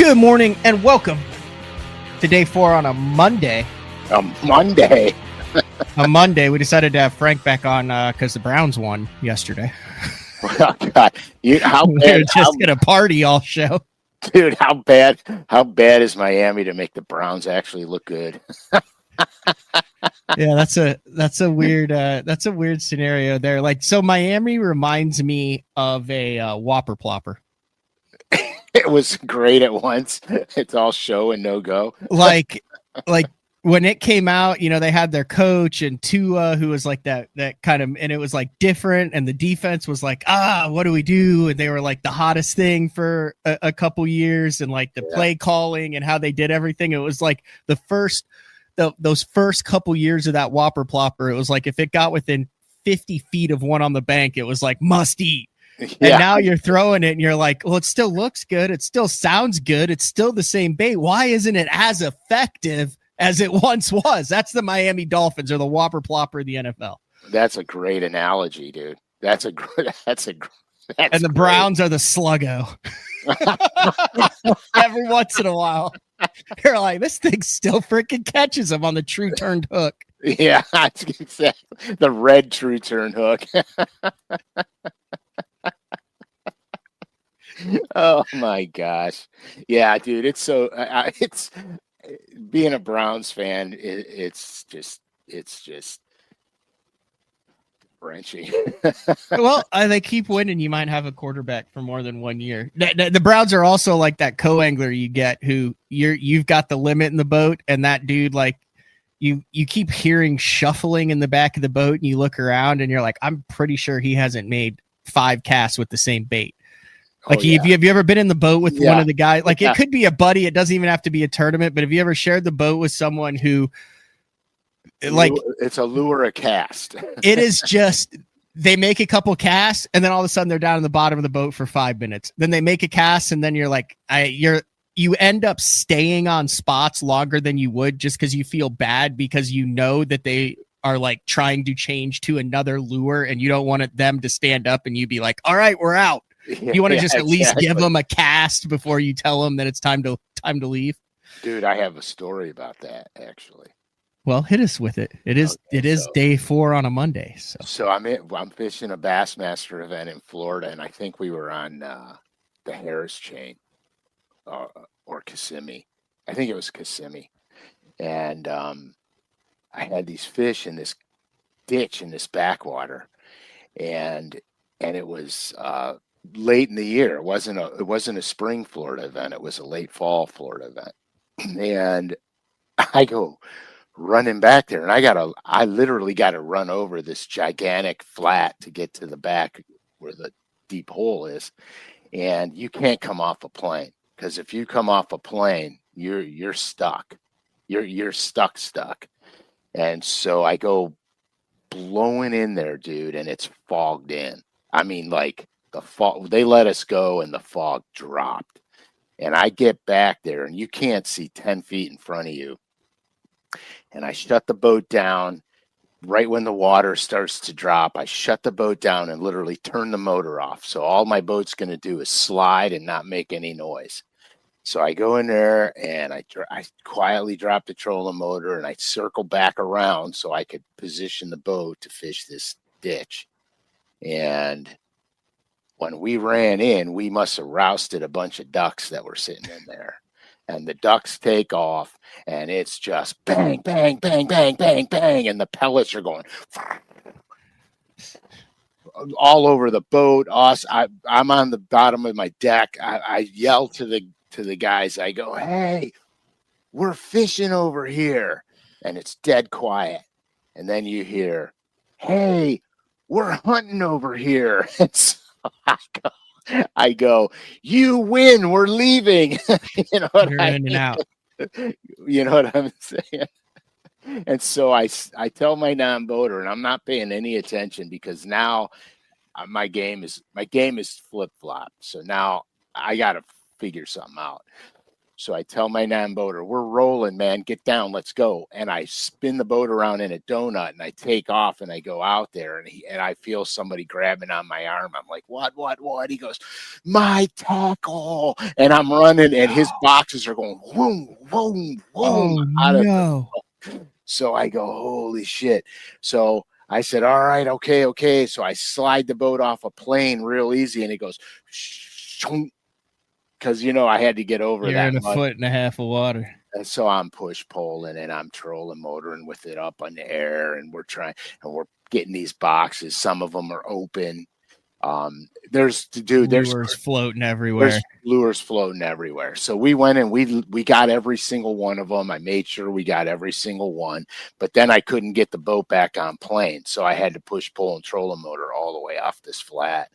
Good morning and welcome to day 4 on a Monday. A Monday. We decided to have Frank back on because the Browns won yesterday. Oh, God. How We bad? were just gonna party all show. Dude, how bad is Miami to make the Browns actually look good? Yeah, that's a weird scenario there. Like, so Miami reminds me of a Whopper Plopper. It was great at once. It's all show and no go. like when it came out, you know, they had their coach and Tua, who was like that kind of, and it was like different, and the defense was like, what do we do? And they were like the hottest thing for a couple years, and like the play calling and how they did everything. It was like those first couple years of that Whopper Plopper. It was like if it got within 50 feet of one on the bank, it was like must eat. Yeah. And now you're throwing it and you're like, well, it still looks good. It still sounds good. It's still the same bait. Why isn't it as effective as it once was? That's the Miami Dolphins, or the Whopper Plopper of the NFL. That's a great analogy, dude. And the Browns are the Sluggo. Every once in a while, you're like, this thing still freaking catches them on the true turned hook. Yeah, that's exactly the red true turn hook. Oh my gosh. Yeah, dude, it's so it's being a Browns fan, it's just wrenching. Well, they keep winning. You might have a quarterback for more than 1 year. The Browns are also like that co-angler you get who you've got the limit in the boat, and that dude, like, you keep hearing shuffling in the back of the boat, and you look around and you're like, I'm pretty sure he hasn't made 5 casts with the same bait. Like, have you ever been in the boat with one of the guys? Like, it could be a buddy. It doesn't even have to be a tournament. But have you ever shared the boat with someone who, like, it's a lure a cast? It is just, they make a couple casts and then all of a sudden they're down in the bottom of the boat for 5 minutes. Then they make a cast and then you're like, you end up staying on spots longer than you would, just because you feel bad, because you know that they are like trying to change to another lure and you don't want them to stand up and you be like, all right, we're out. You want to just at least give them a cast before you tell them that it's time to leave. Dude, I have a story about that, actually. Well, hit us with it. It is day 4 on a Monday. So I'm fishing a Bassmaster event in Florida, and I think we were on the Harris chain or Kissimmee. I think it was Kissimmee. And I had these fish in this ditch in this backwater, and it was late in the year. It wasn't a spring Florida event. It was a late fall Florida event. And I go running back there, and I literally got to run over this gigantic flat to get to the back where the deep hole is. And you can't come off a plane, because if you come off a plane, you're stuck. You're stuck. And so I go blowing in there, dude, and it's fogged in. I mean, like, the fog, they let us go and the fog dropped. And I get back there and you can't see 10 feet in front of you. And I shut the boat down right when the water starts to drop. I shut the boat down and literally turn the motor off. So all my boat's going to do is slide and not make any noise. So I go in there and I quietly drop the trolling motor and I circle back around so I could position the boat to fish this ditch. And when we ran in, we must have rousted a bunch of ducks that were sitting in there. And the ducks take off, and it's just bang, bang, bang, bang, bang, bang, and the pellets are going all over the boat. I'm on the bottom of my deck. I yell to the guys. I go, "Hey, we're fishing over here," and it's dead quiet. And then you hear, "Hey, we're hunting over here." And so I go, "You win. We're leaving." You know what I mean? You know what I'm saying? And so I tell my non-boater, and I'm not paying any attention, because now my game is flip-flop. So now I got to figure something out. So I tell my non-boater, we're rolling, man, get down, let's go. And I spin the boat around in a donut and I take off and I go out there and I feel somebody grabbing on my arm. I'm like, what? He goes, my tackle. And I'm running and his boxes are going, whoom, whoom, whoom. No. So I go, holy shit. So I said, all right, okay. So I slide the boat off a plane real easy and it goes, because I had to get over You're that. in a foot and a half of water. And so I'm push pulling and I'm trolling motoring with it up in the air, and we're getting these boxes. Some of them are open. There's lures floating everywhere. There's lures floating everywhere. So we went and we got every single one of them. I made sure we got every single one, but then I couldn't get the boat back on plane, so I had to push pull and troll a motor all the way off this flat.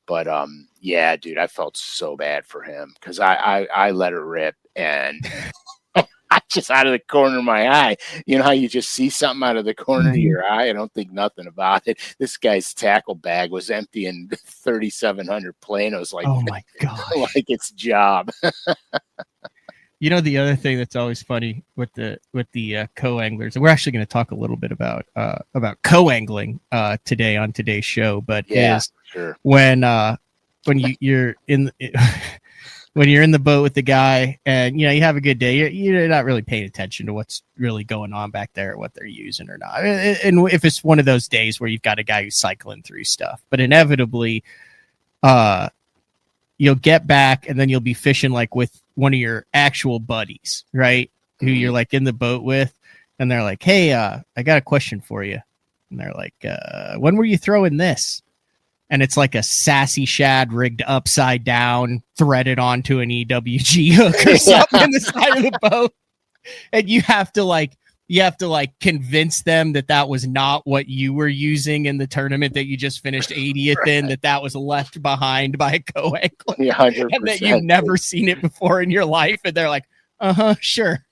But yeah, dude, I felt so bad for him because I let her rip and I just out of the corner of my eye. You know how you just see something out of the corner of your eye? I don't think nothing about it. This guy's tackle bag was empty and 3,700 planos. Like, oh my god, like it's job. The other thing that's always funny with the co-anglers, and we're actually going to talk a little bit about co-angling today on today's show, but sure. when you're in when you're in the boat with the guy and you have a good day, you're not really paying attention to what's really going on back there, what they're using or not. And if it's one of those days where you've got a guy who's cycling through stuff, but inevitably you'll get back and then you'll be fishing like with one of your actual buddies, right? Who you're like in the boat with, and they're like, hey, I got a question for you. And they're like, when were you throwing this? And it's like a sassy shad rigged upside down, threaded onto an EWG hook or something in the side of the boat. And you have to convince them that was not what you were using in the tournament that you just finished 80th in, that was left behind by a co-angler. Yeah, and that you've never seen it before in your life. And they're like, sure.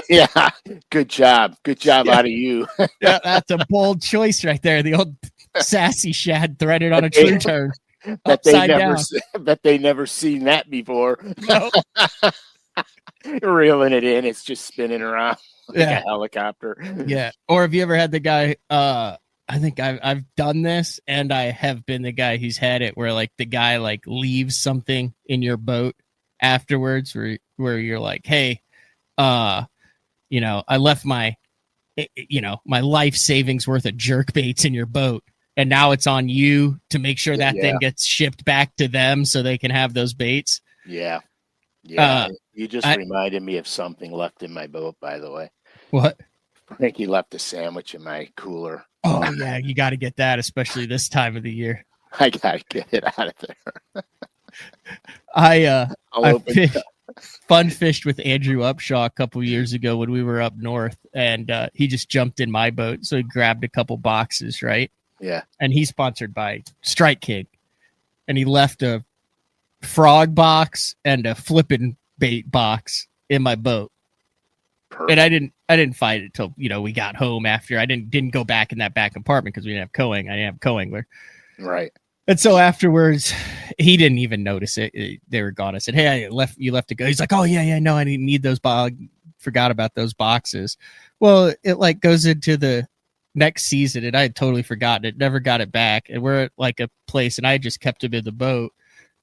Yeah, good job out of you. Yeah, that's a bold choice right there. The old sassy shad threaded on a true turn. Bet they never seen that before. No. Reeling it in, it's just spinning around like a helicopter. Yeah. Or have you ever had the guy, I think I've done this, and I have been the guy who's had it where like the guy like leaves something in your boat afterwards where you're like, hey, I left my life savings worth of jerk baits in your boat, and now it's on you to make sure that thing gets shipped back to them so they can have those baits. Yeah. You just reminded me of something left in my boat, by the way. What? Frankie left a sandwich in my cooler. Oh yeah, you got to get that, especially this time of the year. I gotta get it out of there. I fun fished with Andrew Upshaw a couple years ago when we were up north, and he just jumped in my boat, so he grabbed a couple boxes, right? Yeah. And he's sponsored by Strike King, and he left a frog box and a flipping bait box in my boat. Perfect. And I didn't find it till we got home after. I didn't go back in that back compartment because we didn't have co-ang. I didn't have co-angler. Right. And so afterwards, he didn't even notice it. They were gone. I said, "Hey, you left to go." He's like, "Oh yeah, no, I didn't need those. Forgot about those boxes." Well, it like goes into the next season, and I had totally forgotten it. Never got it back, and we're at like a place, and I had just kept him in the boat.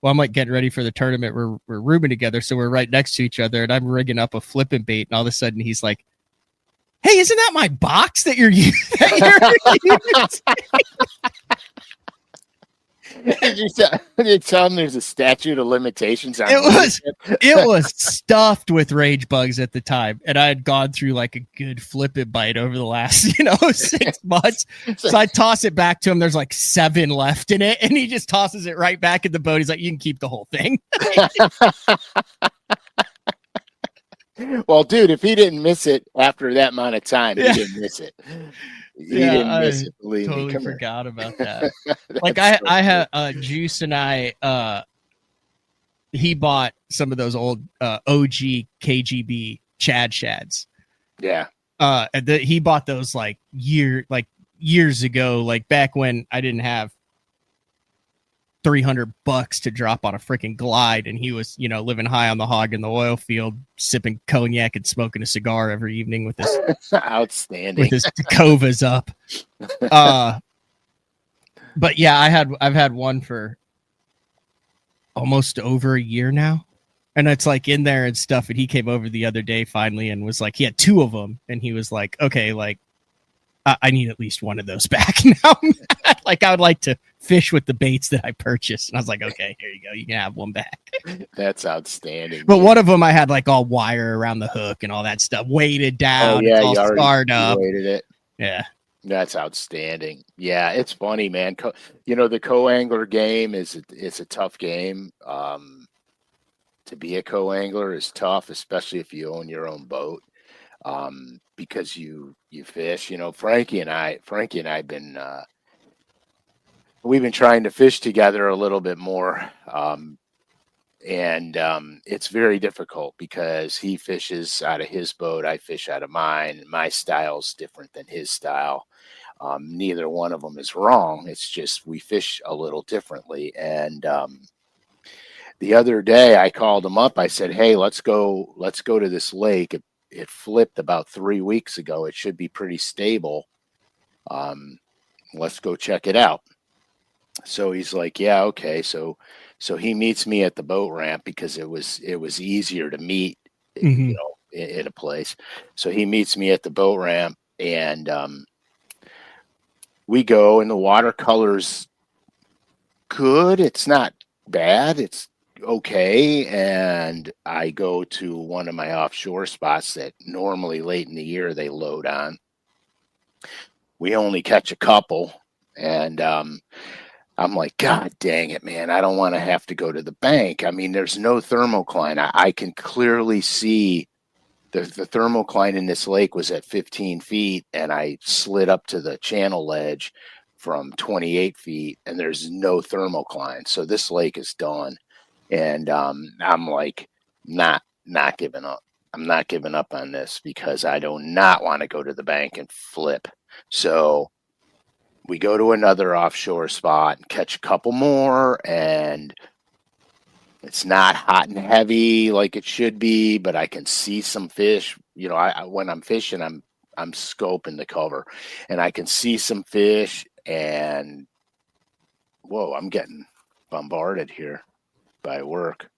Well, I'm like getting ready for the tournament. We're rooming together, so we're right next to each other, and I'm rigging up a flipping bait, and all of a sudden he's like, "Hey, isn't that my box that you're using?" Did you tell him there's a statute of limitations on it was stuffed with rage bugs at the time, and I had gone through like a good flip it bite over the last 6 months. So I toss it back to him. There's like 7 left in it, and he just tosses it right back in the boat. He's like, "You can keep the whole thing." Well, dude, if he didn't miss it after that amount of time, he didn't miss it. He didn't miss it. Believe totally me. Come forgot here. about that. Like I had Juice and I. He bought some of those old OG KGB Chad Shads. Yeah. And he bought those years ago, like back when I didn't have $300 to drop on a freaking glide, and he was, you know, living high on the hog in the oil field, sipping cognac and smoking a cigar every evening with his outstanding with his Tacovas up. But yeah, I've had one for almost over a year now, and it's like in there and stuff. And he came over the other day finally and was like, he had 2 of them, and he was like, okay, like I need at least one of those back now. Like, I would like to fish with the baits that I purchased. And I was like, okay, here you go. You can have one back. That's outstanding. But one of them I had like all wire around the hook and all that stuff, weighted down. Oh, yeah, it's all scarred up. weighted it. Yeah. That's outstanding. Yeah, it's funny, man. You know, the co-angler game it's a tough game. To be a co-angler is tough, especially if you own your own boat. Because you fish, you know, Frankie and I been we've been trying to fish together a little bit more. And it's very difficult because he fishes out of his boat, I fish out of mine. My style's different than his style. Neither one of them is wrong. It's just we fish a little differently. And the other day I called him up. I said, hey, let's go to this lake. It flipped about 3 weeks ago. It should be pretty stable. Let's go check it out. So he's like, yeah, okay. So he meets me at the boat ramp because it was easier to meet, you know, in a place. So he meets me at the boat ramp, and we go, and the watercolor's good. It's not bad. It's okay. And I go to one of my offshore spots that normally late in the year they load on. We only catch a couple, and I'm like, God dang it, man. I don't want to have to go to the bank. I mean, there's no thermocline. I can clearly see the thermocline in this lake was at 15 feet, and I slid up to the channel ledge from 28 feet, and there's no thermocline. So this lake is done. And I'm like, not giving up. I'm not giving up on this because I do not want to go to the bank and flip. So we go to another offshore spot and catch a couple more, and it's not hot and heavy like it should be, but I can see some fish. You know, when I'm fishing, I'm scoping the cover, and I can see some fish, and whoa, I'm getting bombarded here by work.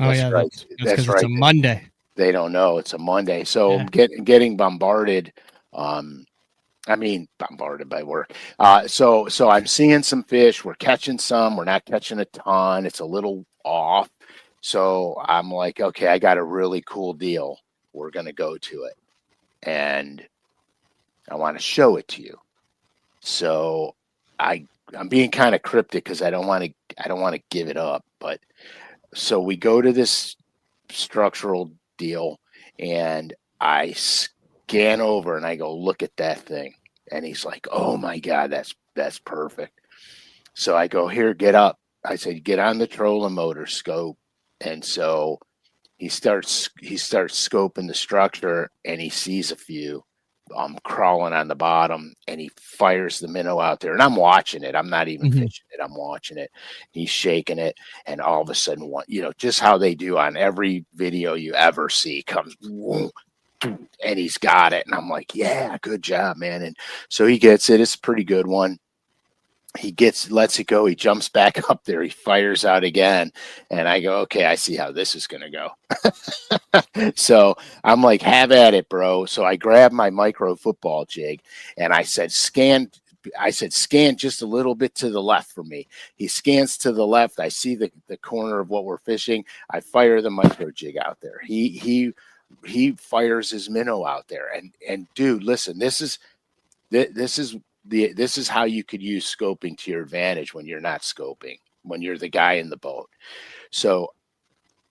Oh, that's right. That's right. It's a Monday. They don't know it's a Monday, so yeah. Getting bombarded. I mean, bombarded by work. So I'm seeing some fish. We're catching some. We're not catching a ton. It's a little off. So I'm like, okay, I got a really cool deal. We're going to go to it. And I want to show it to you. So I'm being kind of cryptic because I don't want to give it up. But so we go to this structural deal, and I scan over and I go, look at that thing. And he's like, oh my God, that's perfect. So I go, here, get up. I said, get on the trolling motor scope. And so he starts scoping the structure, and he sees a few crawling on the bottom, and he fires the minnow out there. And I'm watching it. I'm not even fishing it. I'm watching it. He's shaking it. And all of a sudden, just how they do on every video you ever see, comes, whoa, and he's got it. And I'm like, yeah, good job, man. And so he gets it. It's a pretty good one. He lets it go. He jumps back up there. He fires out again. And I go, okay, I see how this is going to go. So I'm like, have at it, bro. So I grabbed my micro football jig, and I said, scan just a little bit to the left for me. He scans to the left. I see the corner of what we're fishing. I fire the micro jig out there. He fires his minnow out there. And dude, listen, this is how you could use scoping to your advantage when you're not scoping, when you're the guy in the boat. So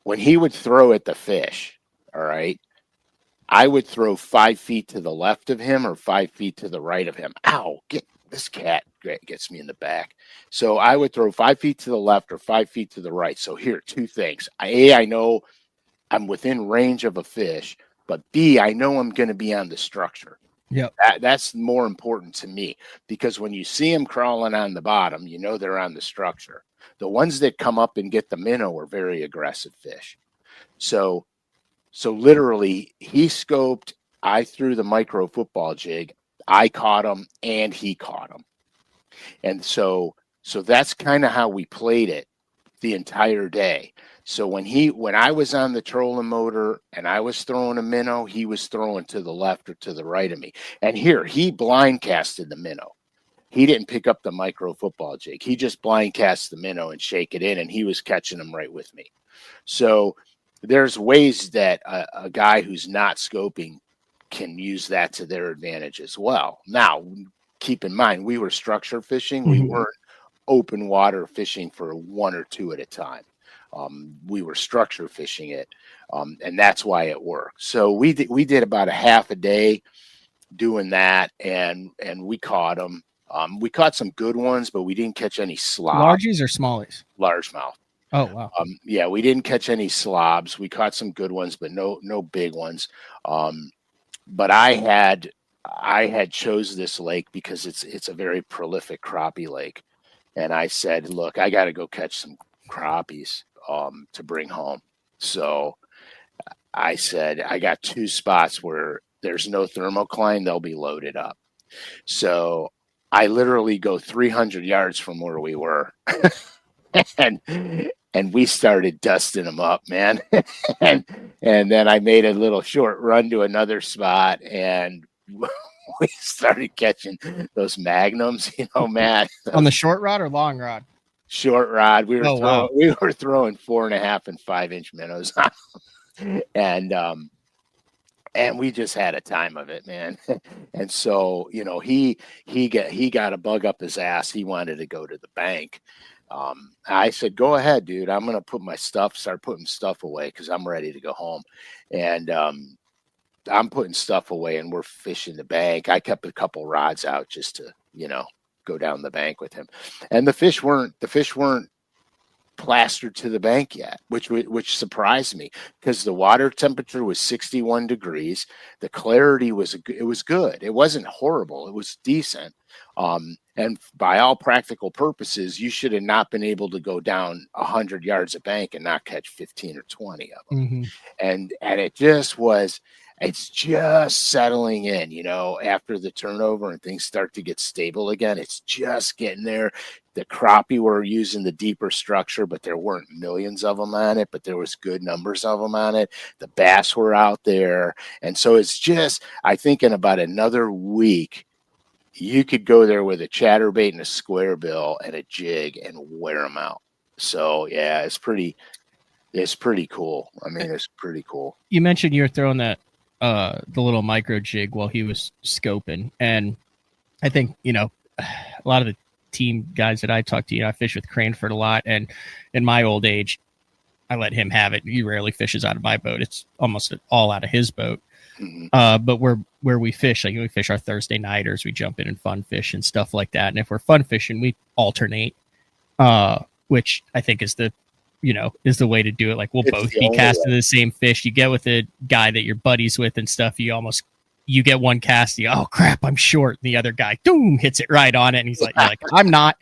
when he would throw at the fish, all right, I would throw 5 feet to the left of him or 5 feet to the right of him. Ow, this cat gets me in the back. So I would throw 5 feet to the left or 5 feet to the right. So here, 2 things. I know I'm within range of a fish, but B, I know I'm going to be on the structure. Yep. That's more important to me, because when you see them crawling on the bottom, you know they're on the structure. The ones that come up and get the minnow are very aggressive fish. So literally, he scoped. I threw the micro football jig. I caught him, and he caught him. And so that's kind of how we played it the entire day. So when I was on the trolling motor and I was throwing a minnow, he was throwing to the left or to the right of me. And here, he blind casted the minnow. He didn't pick up the micro football jig. He just blind cast the minnow and shake it in, and he was catching them right with me. So there's ways that a guy who's not scoping can use that to their advantage as well. Now, keep in mind, we were structure fishing. We weren't open water fishing for one or two at a time. We were structure fishing it, and that's why it worked. So we did about a half a day doing that, and we caught them. We caught some good ones, but we didn't catch any slobs. Largies or smallies? Largemouth. Oh, wow. Yeah, we didn't catch any slobs. We caught some good ones, but no big ones. But I had chose this lake because it's a very prolific crappie lake. And I said, look, I got to go catch some crappies to bring home. So I said, I got 2 spots where there's no thermocline. They'll be loaded up. So I literally go 300 yards from where we were. and we started dusting them up, man. and then I made a little short run to another spot, and we started catching those magnums, man. On the short rod or long rod? Short rod. We were throwing 4.5 and 5-inch minnows on them. And we just had a time of it, man. And so, he got a bug up his ass. He wanted to go to the bank. I said, go ahead, dude. I'm going to start putting stuff away because I'm ready to go home. And I'm putting stuff away, and we're fishing the bank. I kept a couple rods out just to, go down the bank with him. And the fish weren't plastered to the bank yet, which surprised me, because the water temperature was 61 degrees. The clarity was good. It wasn't horrible. It was decent. And by all practical purposes, you should have not been able to go down 100 yards of bank and not catch 15 or 20 of them. Mm-hmm. And it's just settling in, after the turnover and things start to get stable again. It's just getting there. The crappie were using the deeper structure, but there weren't millions of them on it, but there was good numbers of them on it. The bass were out there. And so it's just, I think in about another week, you could go there with a chatterbait and a square bill and a jig and wear them out. So yeah, it's pretty cool. I mean, it's pretty cool. You mentioned you were throwing that, the little micro jig while he was scoping. And I think, a lot of the team guys that I talk to, I fish with Cranford a lot. And in my old age, I let him have it. He rarely fishes out of my boat. It's almost all out of his boat. Mm-hmm. But where we fish, like we fish our Thursday nighters, we jump in and fun fish and stuff like that. And if we're fun fishing, we alternate, which I think is the way to do it. Like we'll both be casting the same fish. You get with a guy that you're buddies with and stuff. You get one cast. Oh crap, I'm short. And the other guy, boom, hits it right on it. And he's like, I'm not.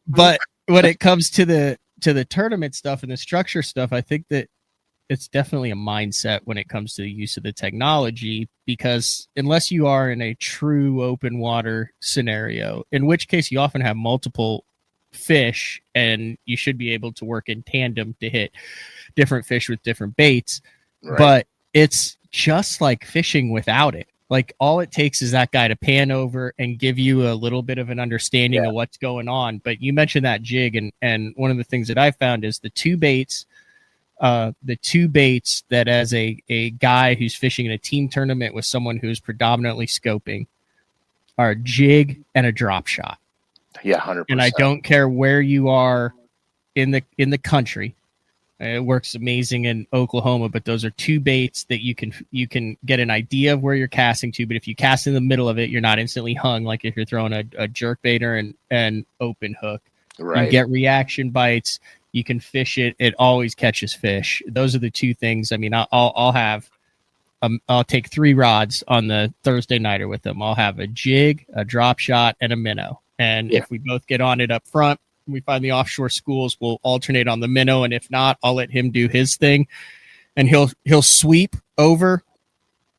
But when it comes to the tournament stuff and the structure stuff, I think that it's definitely a mindset when it comes to the use of the technology, because unless you are in a true open water scenario, in which case you often have multiple fish and you should be able to work in tandem to hit different fish with different baits. Right. But it's just like fishing without it. Like all it takes is that guy to pan over and give you a little bit of an understanding of what's going on. But you mentioned that jig, and one of the things that I found is the two baits that as a guy who's fishing in a team tournament with someone who's predominantly scoping are a jig and a drop shot. Yeah, 100%. And I don't care where you are in the country. It works amazing in Oklahoma, but those are two baits that you can get an idea of where you're casting to. But if you cast in the middle of it, you're not instantly hung like if you're throwing a jerk baiter and open hook. Right. You get reaction bites. You can fish it. It always catches fish. Those are the two things. I mean, I'll have I'll take 3 rods on the Thursday nighter with him. I'll have a jig, a drop shot, and a minnow. And if we both get on it up front, we find the offshore schools, we'll alternate on the minnow. And if not, I'll let him do his thing. And he'll sweep over,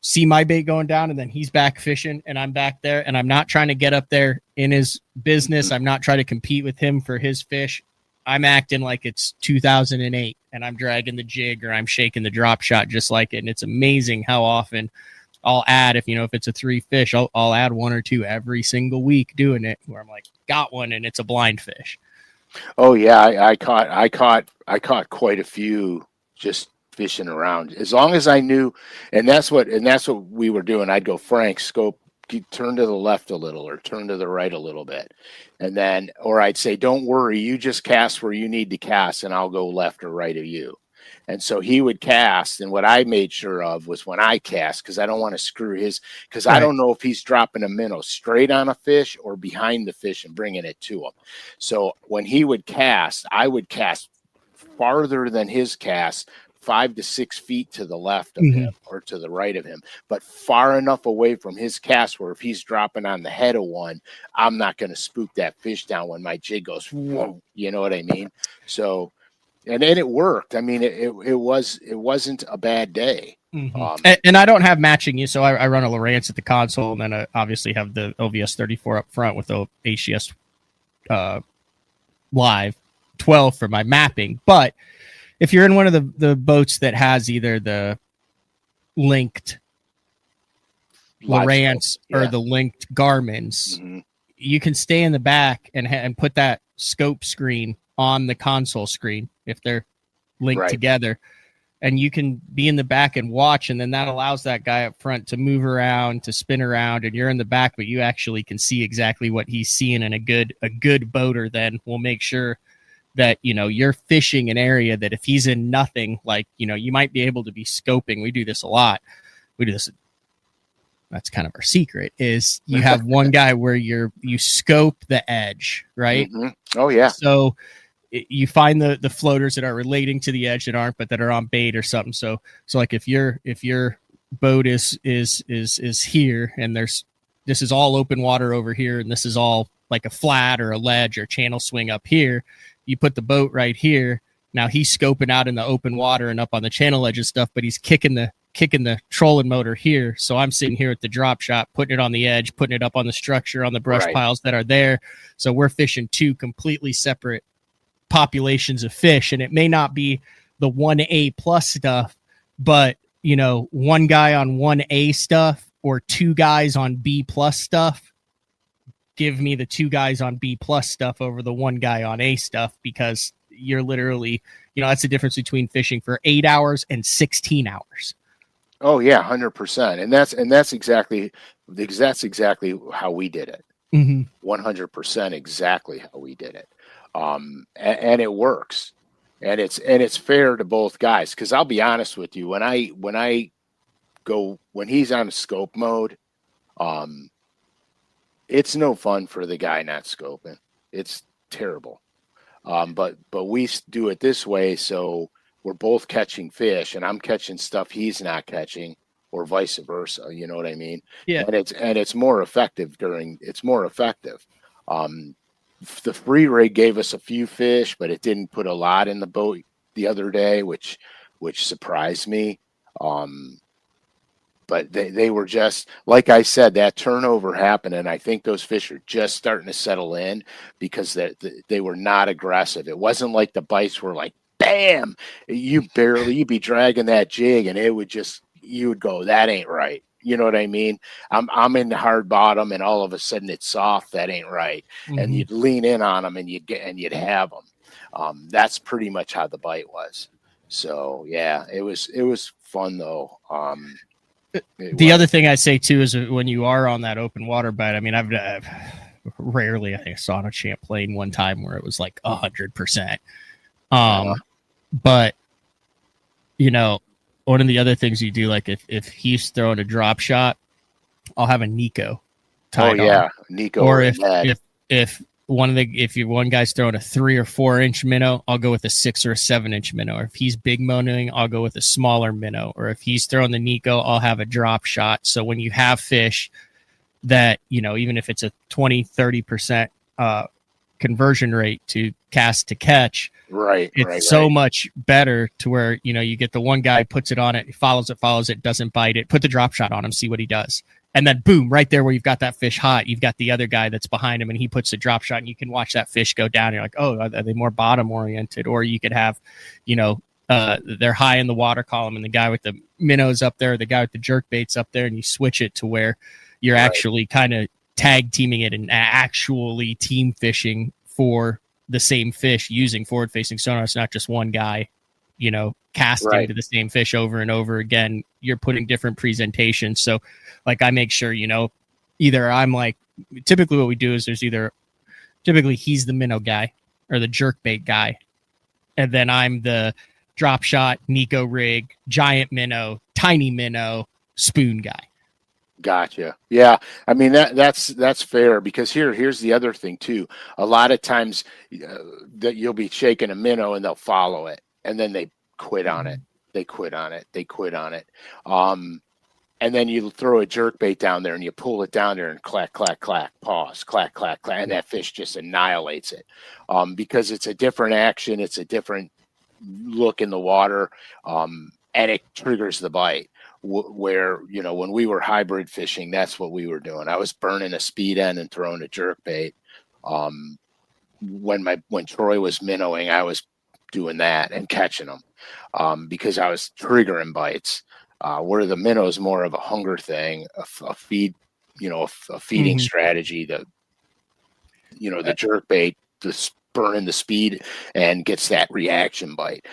see my bait going down, and then he's back fishing, and I'm back there. And I'm not trying to get up there in his business. I'm not trying to compete with him for his fish. I'm acting like it's 2008, and I'm dragging the jig or I'm shaking the drop shot just like it. And it's amazing how often I'll add, if it's a 3 fish, I'll add 1 or 2 every single week doing it, where I'm like, got one, and it's a blind fish. Oh yeah, I caught quite a few just fishing around. As long as I knew, and that's what we were doing. I'd go, Frank, scope, turn to the left a little or turn to the right a little bit. And then, or I'd say, don't worry, you just cast where you need to cast and I'll go left or right of you. And so he would cast. And what I made sure of was when I cast, because I don't want to screw his, because I don't know if he's dropping a minnow straight on a fish or behind the fish and bringing it to him. So when he would cast, I would cast farther than his cast, 5 to 6 feet to the left of him or to the right of him, but far enough away from his cast where if he's dropping on the head of one, I'm not going to spook that fish down when my jig goes, whoa, you know what I mean? So, and then it worked. I mean, it wasn't a bad day. And I don't have matching you, so I run a Lowrance at the console, and then I obviously have the OVS 34 up front with the HCS Live 12 for my mapping. But if you're in one of the boats that has either the linked Lowrance or the linked Garmin's, you can stay in the back and put that scope screen on the console screen if they're linked together, and you can be in the back and watch, and then that allows that guy up front to move around, to spin around, and you're in the back, but you actually can see exactly what he's seeing. And a good boater then will make sure that you're fishing an area that if he's in nothing, like you might be able to be scoping. We do this a lot. We do this. That's kind of our secret, is you have one guy where you scope the edge, right? Oh yeah. So you find the floaters that are relating to the edge that aren't, but that are on bait or something. So like if your boat is here, and this is all open water over here, and this is all like a flat or a ledge or channel swing up here, you put the boat right here. Now he's scoping out in the open water and up on the channel edge and stuff, but he's kicking the trolling motor here. So I'm sitting here at the drop shot, putting it on the edge, putting it up on the structure, on the brush piles that are there. So we're fishing 2 completely separate populations of fish, and it may not be the 1A plus stuff, but one guy on 1A stuff or 2 guys on B plus stuff. Give me the 2 guys on B plus stuff over the 1 guy on A stuff, because you're literally, that's the difference between fishing for 8 hours and 16 hours. Oh yeah, 100%. And that's exactly how we did it. 100% exactly how we did it. And it works, and it's fair to both guys. Cause I'll be honest with you, when he's on a scope mode, it's no fun for the guy not scoping. It's terrible. But we do it this way. So we're both catching fish, and I'm catching stuff he's not catching, or vice versa. You know what I mean? Yeah. And it's more effective The free rig gave us a few fish, but it didn't put a lot in the boat the other day, which surprised me. But they were just, like I said, that turnover happened, and I think those fish are just starting to settle in, because they were not aggressive. It wasn't like the bites were like, bam, you'd be dragging that jig, and you would go, that ain't right. You know what I mean? I'm in the hard bottom, and all of a sudden it's soft. That ain't right. And you'd lean in on them, and you'd have them. That's pretty much how the bite was. So yeah, it was fun though. The other thing I say too is when you are on that open water bite, I mean, I've rarely, I think I saw on a Champlain one time where it was like 100%. But one of the other things you do, like if he's throwing a drop shot, I'll have a Nico tied on. Nico. Or if if one guy's throwing a 3 or 4 inch minnow, I'll go with a 6 or a 7 inch minnow. Or if he's big monoing, I'll go with a smaller minnow. Or if he's throwing the Nico, I'll have a drop shot. So when you have fish that, even if it's a 20-30% conversion rate to cast to catch, it's so much better to where you get the one guy, puts it on it, he follows it, doesn't bite it, put the drop shot on him, see what he does, and then boom, right there where you've got that fish hot, you've got the other guy that's behind him and he puts the drop shot and you can watch that fish go down. You're like, oh, are they more bottom oriented? Or you could have they're high in the water column and the guy with the minnows up there, the guy with the jerk baits up there, and you switch it to where you're actually kind of tag teaming it and actually team fishing for the same fish using forward facing sonar. It's not just one guy, casting to the same fish over and over again. You're putting different presentations. So like I make sure, either I'm like, typically what we do is typically he's the minnow guy or the jerk bait guy. And then I'm the drop shot, Nico rig, giant minnow, tiny minnow, spoon guy. Gotcha. Yeah. I mean, that's fair, because here's the other thing too. A lot of times that you'll be shaking a minnow and they'll follow it and then they quit on it. They quit on it. And then you throw a jerk bait down there and you pull it down there and clack, clack, clack, pause, clack, clack, clack. And that fish just annihilates it because it's a different action. It's a different look in the water and it triggers the bite. Where when we were hybrid fishing, that's what we were doing. I was burning a speed end and throwing a jerk bait. When Troy was minnowing, I was doing that and catching them because I was triggering bites. Where the minnow is more of a hunger thing, a feed, a feeding strategy. The jerk bait, burning the speed and gets that reaction bite.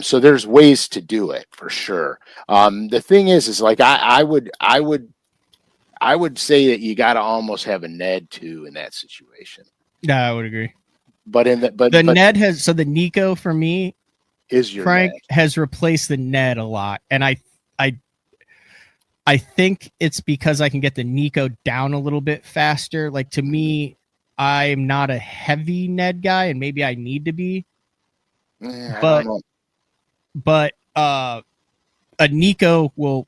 So there's ways to do it for sure. The thing is like I would say that you got to almost have a Ned too in that situation. Yeah, I would agree. But the Ned has, so the Nico for me is your Frank Ned. Has replaced the Ned a lot, and I think it's because I can get the Nico down a little bit faster. Like to me, I'm not a heavy Ned guy, and maybe I need to be. But a Nico will,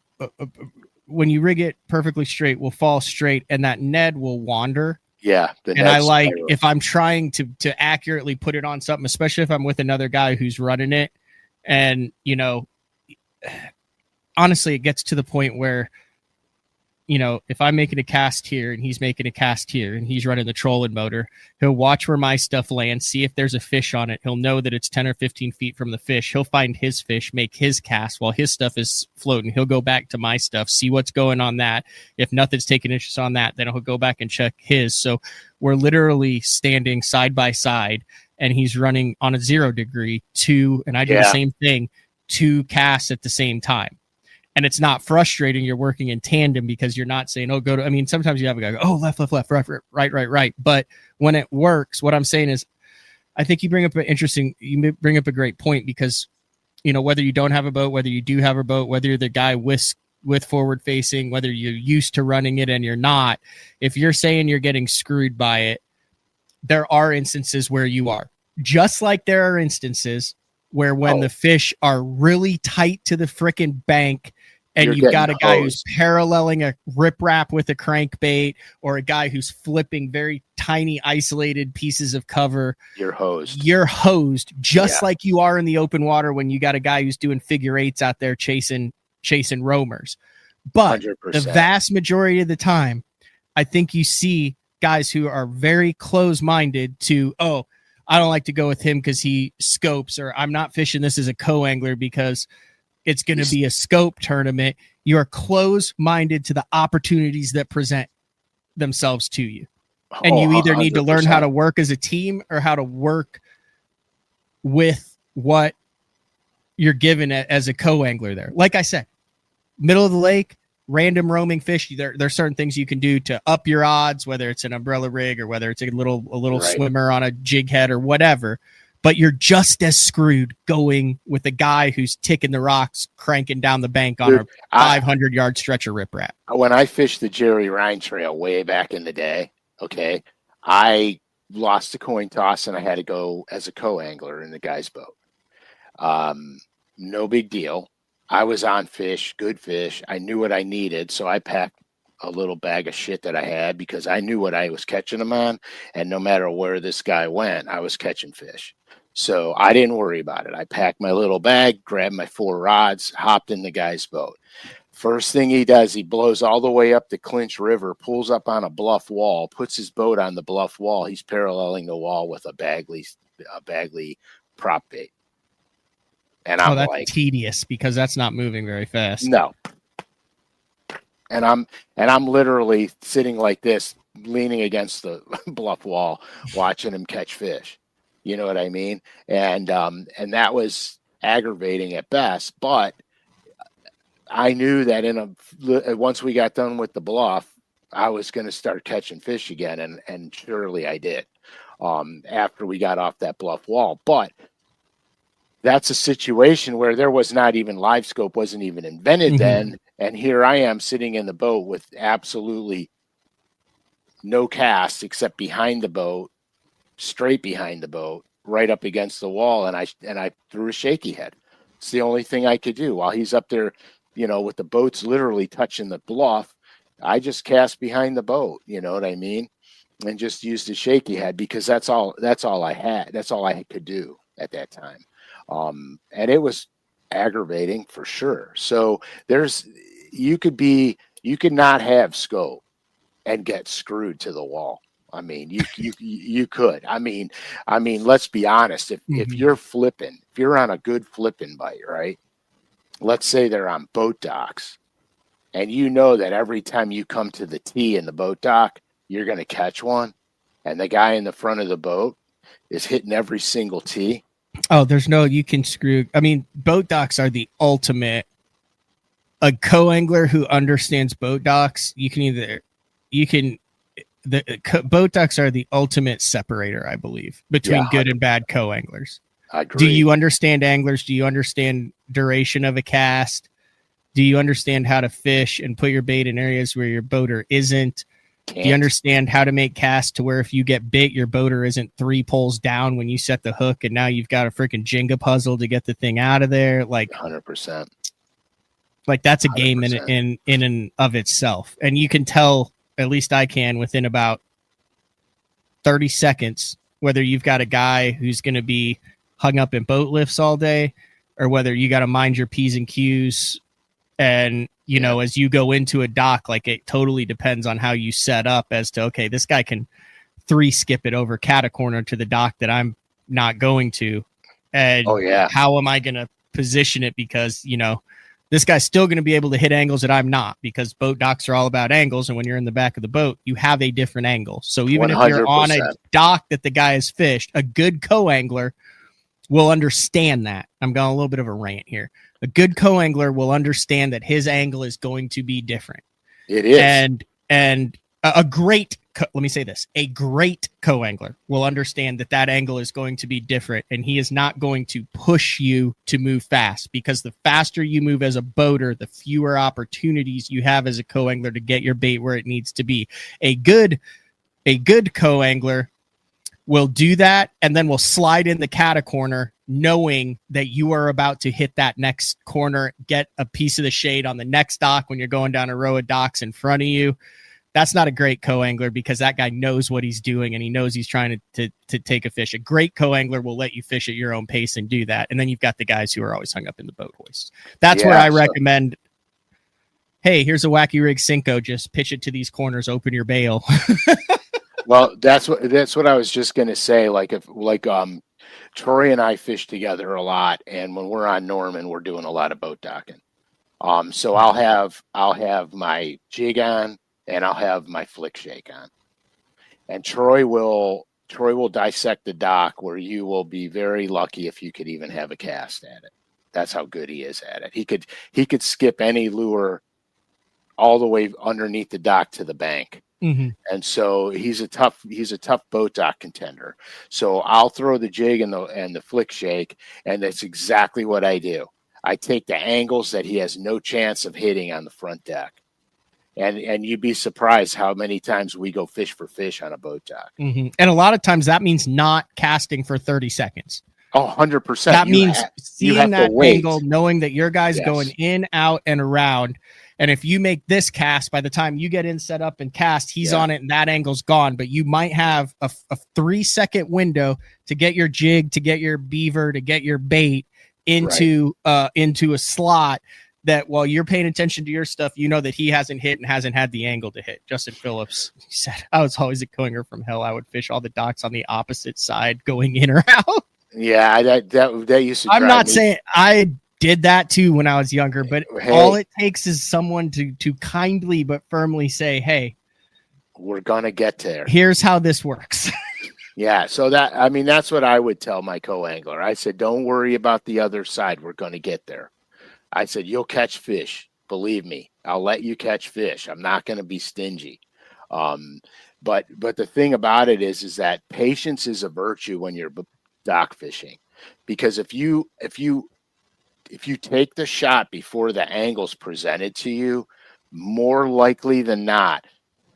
when you rig it perfectly straight, will fall straight, and that Ned will wander. Yeah, and I like spiral. If I'm trying to accurately put it on something, especially if I'm with another guy who's running it, and honestly, it gets to the point where, if I'm making a cast here and he's making a cast here and he's running the trolling motor, he'll watch where my stuff lands, see if there's a fish on it. He'll know that it's 10 or 15 feet from the fish. He'll find his fish, make his cast while his stuff is floating. He'll go back to my stuff, see what's going on that. If nothing's taking interest on that, then he'll go back and check his. So we're literally standing side by side, and he's running on a 0 degree, and I do the same thing, 2 casts at the same time. And it's not frustrating. You're working in tandem because you're not saying, oh, sometimes you have a guy go, oh, left, right. But when it works, what I'm saying is, I think you bring up a great point, because, whether you don't have a boat, whether you do have a boat, whether you're the guy with forward facing, whether you're used to running it and you're not, if you're saying you're getting screwed by it, there are instances where you are. Just like there are instances where when the fish are really tight to the frickin' bank, and you've got a guy who's paralleling a riprap with a crankbait, or a guy who's flipping very tiny isolated pieces of cover, you're hosed just like you are in the open water when you got a guy who's doing figure eights out there chasing roamers. But 100%. The vast majority of the time, I think you see guys who are very close-minded to, oh, I don't like to go with him because he scopes, or I'm not fishing this as a co-angler because it's going to be a scope tournament. You are close-minded to the opportunities that present themselves to you. And you either need to learn how to work as a team or how to work with what you're given as a co-angler there. Like I said, middle of the lake, random roaming fish. There's certain things you can do to up your odds, whether it's an umbrella rig or whether it's a little swimmer on a jig head or whatever. But you're just as screwed going with a guy who's ticking the rocks, cranking down the bank on a 500-yard stretch of riprap. When I fished the Jerry Ryan Trail way back in the day, okay, I lost the coin toss, and I had to go as a co-angler in the guy's boat. No big deal. I was on fish, good fish. I knew what I needed, so I packed a little bag of shit that I had because I knew what I was catching them on, and no matter where this guy went, I was catching fish. So I didn't worry about it. I packed my little bag, grabbed my 4 rods, hopped in the guy's boat. First thing he does, he blows all the way up the Clinch River, pulls up on a bluff wall, puts his boat on the bluff wall. He's paralleling the wall with a Bagley prop bait. And I'm that's like, tedious because that's not moving very fast. no. And I'm literally sitting like this, leaning against the bluff wall, watching him catch fish. You know what I mean? And that was aggravating at best, but I knew that once we got done with the bluff, I was going to start catching fish again, and surely I did. After we got off that bluff wall, but that's a situation where there was not even live scope, wasn't even invented then, and here I am sitting in the boat with absolutely no cast except behind the boat, straight behind the boat, right up against the wall, and I threw a shaky head. It's the only thing I could do while he's up there, with the boats literally touching the bluff. I just cast behind the boat, you know what I mean, and just used a shaky head because that's all I had. That's all I could do at that time, and it was aggravating for sure. So you could not have scope and get screwed to the wall. I mean, you could. I mean, let's be honest. If you're flipping, if you're on a good flipping bite, right? Let's say they're on boat docks, and you know that every time you come to the tee in the boat dock, you're going to catch one, and the guy in the front of the boat is hitting every single tee. Oh, you can screw. I mean, boat docks are the ultimate. A co-angler who understands boat docks, boat docks are the ultimate separator, I believe, between good and bad co-anglers. I agree. Do you understand anglers? Do you understand duration of a cast? Do you understand how to fish and put your bait in areas where your boater isn't? Do you understand how to make casts to where if you get bit, your boater isn't 3 poles down when you set the hook, and now you've got a freaking Jenga puzzle to get the thing out of there? Like 100%. Like that's a game in and of itself, and you can tell. At least I can within about 30 seconds whether you've got a guy who's going to be hung up in boat lifts all day, or whether you got to mind your P's and Q's. And, as you go into a dock, like it totally depends on how you set up as to, okay, this guy can 3 skip it over catacorner to the dock that I'm not going to. And how am I going to position it? Because, this guy's still going to be able to hit angles that I'm not, because boat docks are all about angles. And when you're in the back of the boat, you have a different angle. So even 100%. If you're on a dock that the guy has fished, a good co-angler will understand that. I'm going a little bit of a rant here. A good co-angler will understand that his angle is going to be different. It is. And a great, let me say this, a great co-angler will understand that angle is going to be different, and he is not going to push you to move fast, because the faster you move as a boater, the fewer opportunities you have as a co-angler to get your bait where it needs to be. A good co-angler will do that, and then will slide in the catacorner knowing that you are about to hit that next corner, get a piece of the shade on the next dock when you're going down a row of docks in front of you. That's not a great co-angler, because that guy knows what he's doing, and he knows he's trying to take a fish. A great co-angler will let you fish at your own pace and do that. And then you've got the guys who are always hung up in the boat hoist. That's where I recommend, hey, here's a wacky rig Cinco. Just pitch it to these corners, open your bail. Well, that's what I was just going to say. Troy and I fish together a lot, and when we're on Norman, we're doing a lot of boat docking. So I'll have my jig on, and I'll have my flick shake on. And Troy will dissect the dock where you will be very lucky if you could even have a cast at it. That's how good he is at it. He could skip any lure all the way underneath the dock to the bank. Mm-hmm. And so he's a tough boat dock contender. So I'll throw the jig and the flick shake, and that's exactly what I do. I take the angles that he has no chance of hitting on the front deck. And you'd be surprised how many times we go fish for fish on a boat dock. Mm-hmm. And a lot of times that means not casting for 30 seconds. Oh, 100%. That means seeing that angle, knowing that your guy's going in, out, and around. And if you make this cast, by the time you get in, set up, and cast, he's on it, and that angle's gone. But you might have a 3-second window to get your jig, to get your beaver, to get your bait into a slot that while you're paying attention to your stuff, you know that he hasn't hit and hasn't had the angle to hit. Justin Phillips said, I was always a coinger from hell. I would fish all the docks on the opposite side going in or out. Yeah, that used to. I'm not saying I did that too when I was younger, but all it takes is someone to kindly but firmly say, "Hey, we're gonna get there. Here's how this works." Yeah, so that's what I would tell my co-angler. I said, "Don't worry about the other side. We're gonna get there." I said, "You'll catch fish. Believe me, I'll let you catch fish. I'm not gonna be stingy." But the thing about it is that patience is a virtue when you're dock fishing, because if you take the shot before the angle's presented to you, more likely than not,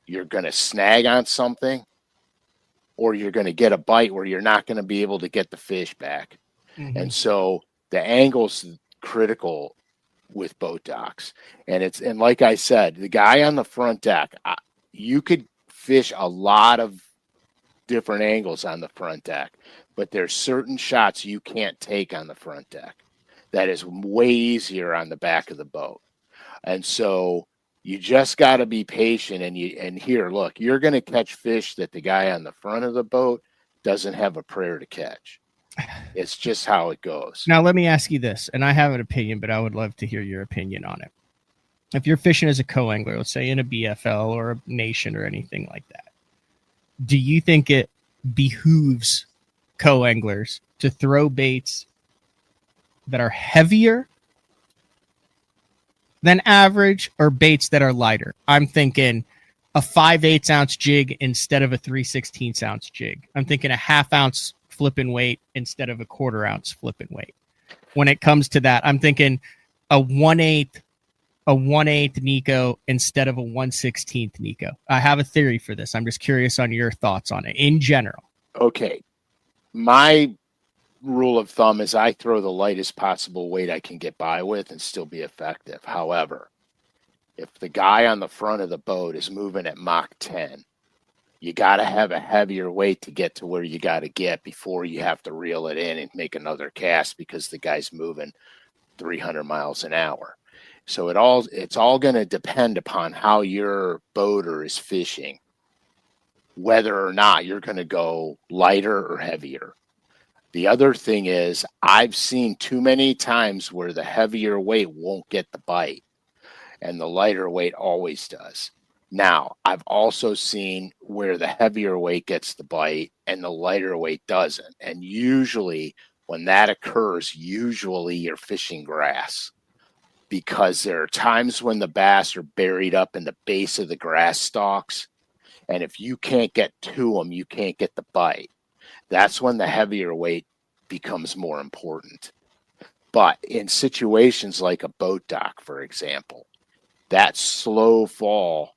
you're going to snag on something, or you're going to get a bite where you're not going to be able to get the fish back. Mm-hmm. And so the angle's critical with boat docks. And like I said, the guy on the front deck, you could fish a lot of different angles on the front deck, but there's certain shots you can't take on the front deck that is way easier on the back of the boat. And so you just got to be patient. And here, look, you're going to catch fish that the guy on the front of the boat doesn't have a prayer to catch. It's just how it goes. Now, let me ask you this, and I have an opinion, but I would love to hear your opinion on it. If you're fishing as a co-angler, let's say in a BFL or a nation or anything like that, do you think it behooves co-anglers to throw baits that are heavier than average or baits that are lighter? I'm thinking a 5/8 ounce jig instead of a 3/16 ounce jig. I'm thinking a 1/2 ounce flipping weight instead of a 1/4 ounce flipping weight. When it comes to that, I'm thinking a 1/8 Nico instead of a 1/16 Nico. I have a theory for this. I'm just curious on your thoughts on it in general. Okay. My rule of thumb is I throw the lightest possible weight I can get by with and still be effective. However, if the guy on the front of the boat is moving at Mach 10, you got to have a heavier weight to get to where you got to get before you have to reel it in and make another cast because the guy's moving 300 miles an hour. So it's all going to depend upon how your boater is fishing, whether or not you're going to go lighter or heavier. The other thing is I've seen too many times where the heavier weight won't get the bite and the lighter weight always does. Now, I've also seen where the heavier weight gets the bite and the lighter weight doesn't. And usually when that occurs, you're fishing grass, because there are times when the bass are buried up in the base of the grass stalks. And if you can't get to them, you can't get the bite. That's when the heavier weight becomes more important. But in situations like a boat dock, for example, that slow fall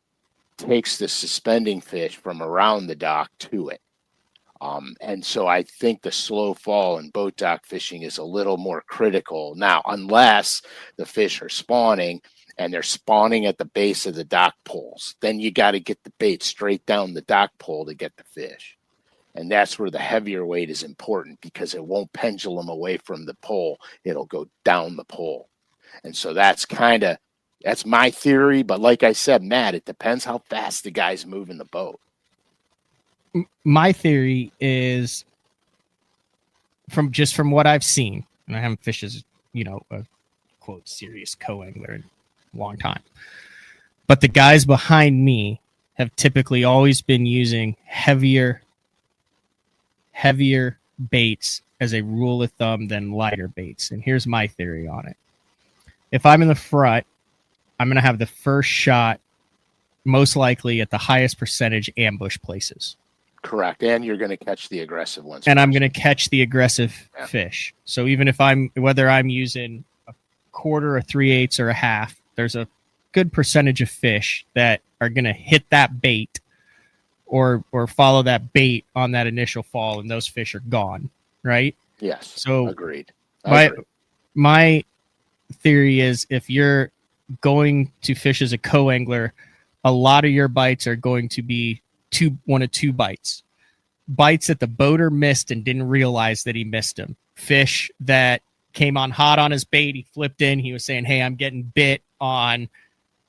takes the suspending fish from around the dock to it. And so I think the slow fall in boat dock fishing is a little more critical. Now, unless the fish are spawning and they're spawning at the base of the dock poles, then you got to get the bait straight down the dock pole to get the fish. And that's where the heavier weight is important, because it won't pendulum away from the pole. It'll go down the pole. And so that's my theory. But like I said, Matt, it depends how fast the guy's moving the boat. My theory is from what I've seen, and I haven't fished as, a quote serious co-angler in a long time, but the guys behind me have typically always been using heavier baits as a rule of thumb than lighter baits. And here's my theory on it. If I'm in the front, I'm going to have the first shot most likely at the highest percentage ambush places. Correct. And you're going to catch the aggressive ones. And I'm going to catch the aggressive fish. So even if whether I'm using a 1/4, a 3/8, or a 1/2, there's a good percentage of fish that are going to hit that bait or follow that bait on that initial fall, and those fish are gone, right? Yes. So agreed. My theory is, if you're going to fish as a co-angler, a lot of your bites are going to be one of two bites that the boater missed and didn't realize that he missed them. Fish that came on hot on his bait, he flipped in, he was saying, hey, I'm getting bit on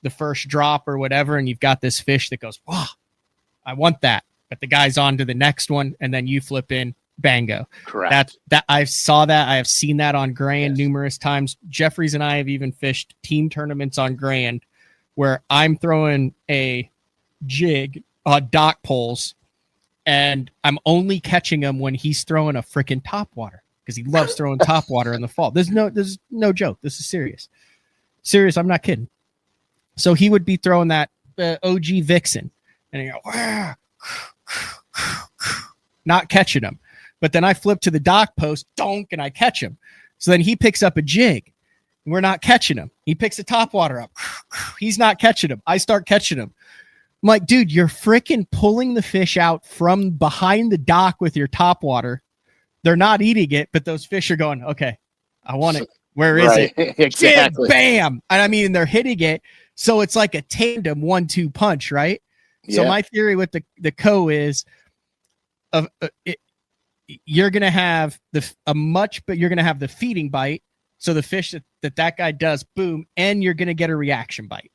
the first drop or whatever, and you've got this fish that goes, wow, I want that, but the guy's on to the next one, and then you flip in, bango. Correct. That I saw that. I have seen that on Grand numerous times. Jeffries and I have even fished team tournaments on Grand where I'm throwing a jig on dock poles, and I'm only catching him when he's throwing a freaking topwater, because he loves throwing topwater in the fall. There's no joke. This is serious. Serious. I'm not kidding. So he would be throwing that OG Vixen, and you go, not catching him. But then I flip to the dock post, donk, and I catch him. So then he picks up a jig. We're not catching him. He picks a topwater up. He's not catching him. I start catching him. I'm like, dude, you're freaking pulling the fish out from behind the dock with your topwater. They're not eating it, but those fish are going, okay, I want it. Where is it? Exactly. Jig, bam. And I mean, they're hitting it. So it's like a tandem 1-2 punch, right? Yeah. So my theory with the co is you're going to have you're going to have the feeding bite. So the fish that guy does, boom, and you're going to get a reaction bite.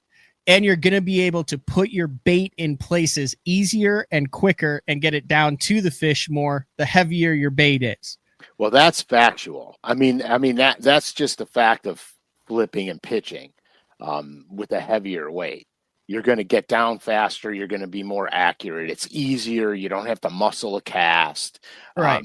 And you're going to be able to put your bait in places easier and quicker and get it down to the fish more, the heavier your bait is. Well, that's factual. I mean that's just the fact of flipping and pitching with a heavier weight. You're going to get down faster. You're going to be more accurate. It's easier. You don't have to muscle a cast. Right.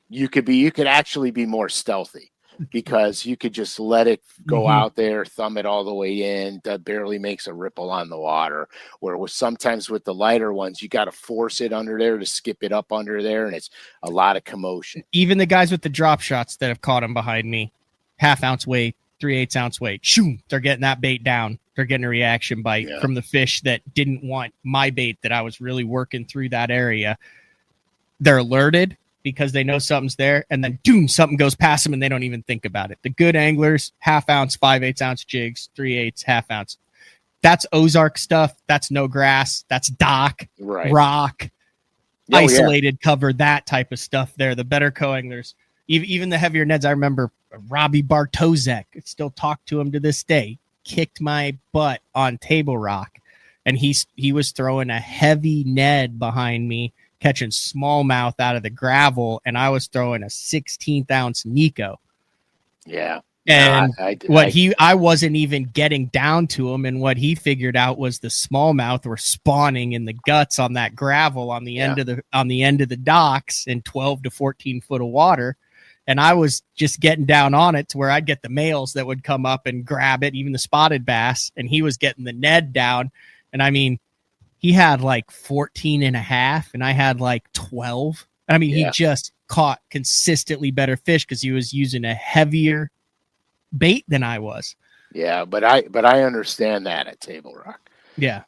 You could actually be more stealthy, because you could just let it go out there, thumb it all the way in. That barely makes a ripple on the water. Where sometimes with the lighter ones, you got to force it under there to skip it up under there, and it's a lot of commotion. Even the guys with the drop shots that have caught them behind me, 1/2 ounce weight, 3/8 ounce weight, shoom, they're getting that bait down. They're getting a reaction bite from the fish that didn't want my bait that I was really working through that area. They're alerted because they know something's there, and then doom, something goes past them and they don't even think about it. The good anglers, 1/2 ounce, 5/8 ounce jigs, 3/8, 1/2 ounce. That's Ozark stuff. That's no grass. That's dock, rock, isolated cover, that type of stuff there. The better co-anglers, even the heavier neds. I remember Robbie Bartozek. I still talk to him to this day. Kicked my butt on Table Rock, and he was throwing a heavy Ned behind me, catching smallmouth out of the gravel, and I was throwing a 16th ounce Nico. Yeah. And I wasn't even getting down to him, and what he figured out was the smallmouth were spawning in the guts on that gravel on the end of the docks in 12 to 14 foot of water. And I was just getting down on it to where I'd get the males that would come up and grab it, even the spotted bass, and he was getting the Ned down. And I mean, he had like 14.5 and I had like 12. I mean, he just caught consistently better fish because he was using a heavier bait than I was. Yeah, but I understand that at Table Rock. Yeah.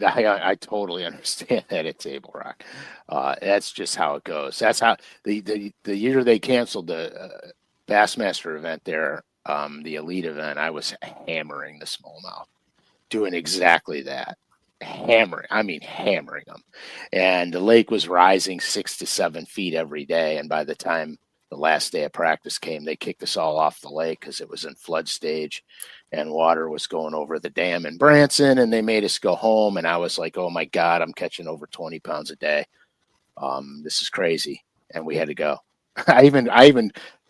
I totally understand that at Table Rock. That's just how it goes. That's how the year they canceled the Bassmaster event there, the elite event, I was hammering the smallmouth, doing exactly that. Hammering them. And the lake was rising 6 to 7 feet every day. And by the time the last day of practice came, they kicked us all off the lake because it was in flood stage and water was going over the dam in Branson, and they made us go home. And I was like, oh my God, I'm catching over 20 pounds a day. This is crazy. And we had to go. I even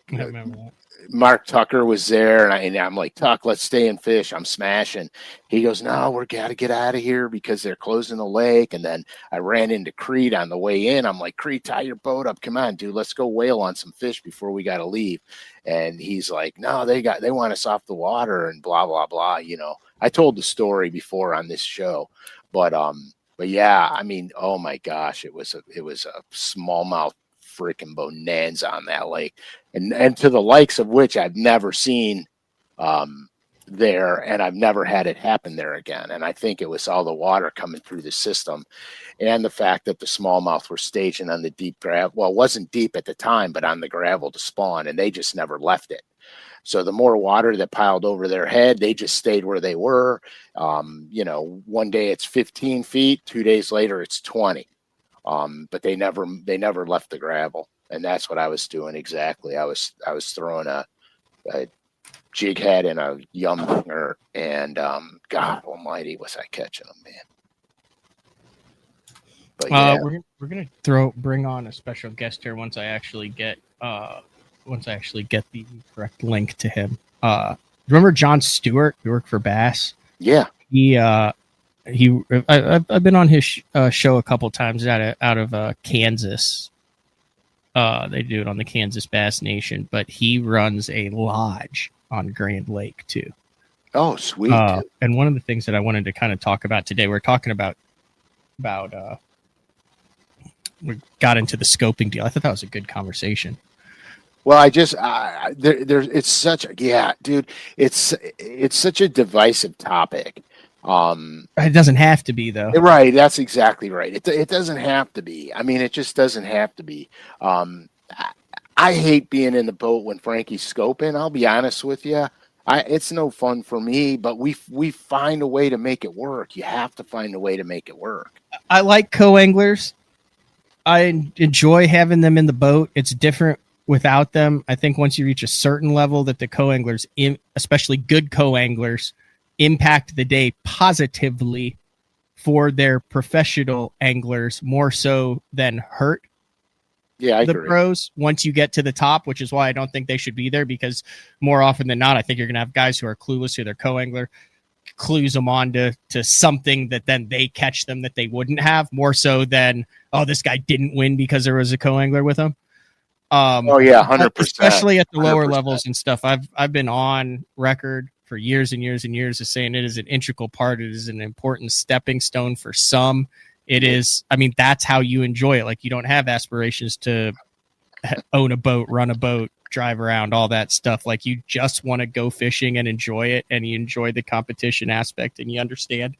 remember that. Mark Tucker was there, and I'm like, Tuck, let's stay and fish. I'm smashing. He goes, no, we got to get out of here because they're closing the lake. And then I ran into Creed on the way in. I'm like, Creed, tie your boat up. Come on, dude, let's go whale on some fish before we got to leave. And he's like, no, they want us off the water and blah, blah, blah. You know, I told the story before on this show, but yeah, I mean, oh my gosh, it was a smallmouth freaking bonanza on that lake, and to the likes of which I've never seen there, and I've never had it happen there again. And I think it was all the water coming through the system and the fact that the smallmouth were staging on the deep gravel. Well, it wasn't deep at the time, but on the gravel to spawn, and they just never left it. So the more water that piled over their head, they just stayed where they were. One day it's 15 feet, 2 days later it's 20. But they never left the gravel, and that's what I was doing exactly. I was throwing a jig head and a yum, and God Almighty, was I catching them, man! But yeah, we're gonna bring on a special guest here once I actually get the correct link to him. Remember Jon Stewart? He worked for Bass. Yeah, I've been on his show a couple times out of Kansas. They do it on the Kansas Bass Nation, but he runs a lodge on Grand Lake too. Oh, sweet! And one of the things that I wanted to kind of talk about today, we're talking about we got into the scoping deal. I thought that was a good conversation. Well, it's such a divisive topic. It doesn't have to be, though. Right. That's exactly right. It doesn't have to be. I mean, it just doesn't have to be. I hate being in the boat when Frankie's scoping. I'll be honest with you. It's no fun for me, but we find a way to make it work. You have to find a way to make it work. I like co-anglers. I enjoy having them in the boat. It's different without them. I think once you reach a certain level that the co-anglers, especially good co-anglers, impact the day positively for their professional anglers more so than hurt I the agree. pros once you get to the top, which is why I don't think they should be there, because more often than not, I think you're going to have guys who are clueless who their co-angler clues them on to something that then they catch them that they wouldn't have, more so than, oh, this guy didn't win because there was a co-angler with him. 100%. Especially at the lower 100%. levels and stuff. I've been on record for years and years and years of saying it is an integral part. It is an important stepping stone for some. It is, I mean, that's how you enjoy it. Like, you don't have aspirations to own a boat, run a boat, drive around, all that stuff. Like, you just want to go fishing and enjoy it, and you enjoy the competition aspect, and you understand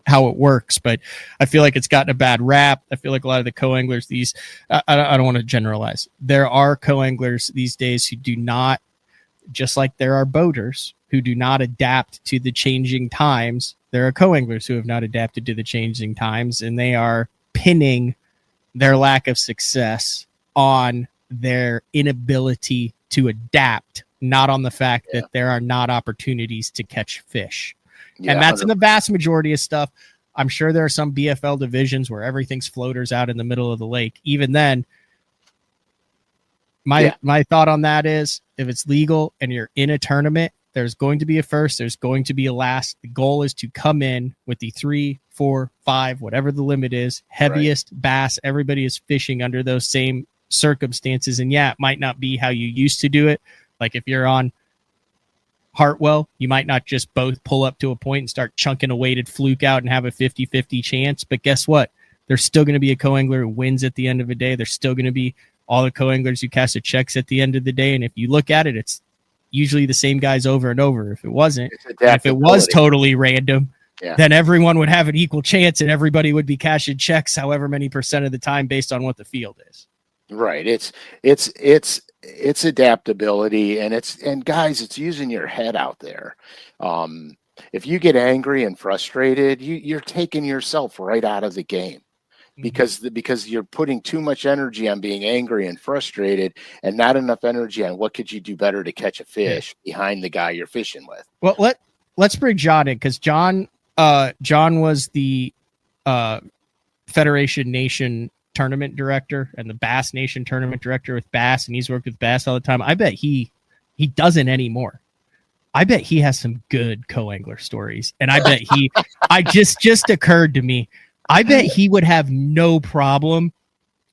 how it works. But I feel like it's gotten a bad rap. I feel like a lot of the co-anglers, I don't want to generalize. There are co-anglers these days who do not, just like there are boaters who do not adapt to the changing times. There are co-anglers who have not adapted to the changing times, and they are pinning their lack of success on their inability to adapt, not on the fact that there are not opportunities to catch fish. And that's 100%. In the vast majority of stuff. I'm sure there are some BFL divisions where everything's floaters out in the middle of the lake. Even then, my thought on that is, if it's legal and you're in a tournament, there's going to be a first, there's going to be a last. The goal is to come in with the 3, 4, 5, whatever the limit is, heaviest bass. Everybody is fishing under those same circumstances. And it might not be how you used to do it. Like, if you're on Hartwell, you might not just both pull up to a point and start chunking a weighted fluke out and have a 50-50 chance. But guess what? There's still going to be a co-angler who wins at the end of the day. There's still going to be all the co-anglers who cast the checks at the end of the day. And if you look at it, it's usually the same guys over and over. If it wasn't, if it was totally random, then everyone would have an equal chance and everybody would be cashing checks however many % of the time based on what the field is. Right. It's adaptability, and guys, it's using your head out there. If you get angry and frustrated, you're taking yourself right out of the game. Because you're putting too much energy on being angry and frustrated, and not enough energy on what could you do better to catch a fish behind the guy you're fishing with. Well, let's bring Jon in, because Jon was the Federation Nation tournament director and the Bass Nation tournament director with Bass, and he's worked with Bass all the time. I bet he doesn't anymore. I bet he has some good co-angler stories, and I bet I just occurred to me. I bet he would have no problem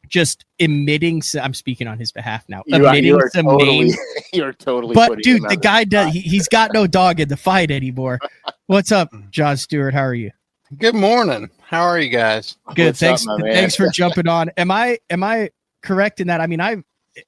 just emitting. I'm speaking on his behalf now. Emitting some names. You're totally. But dude, the guy does. He's got no dog in the fight anymore. What's up, Jon Stewart? How are you? Good morning. How are you guys? Good. Thanks for jumping on. Am I correct in that? I mean,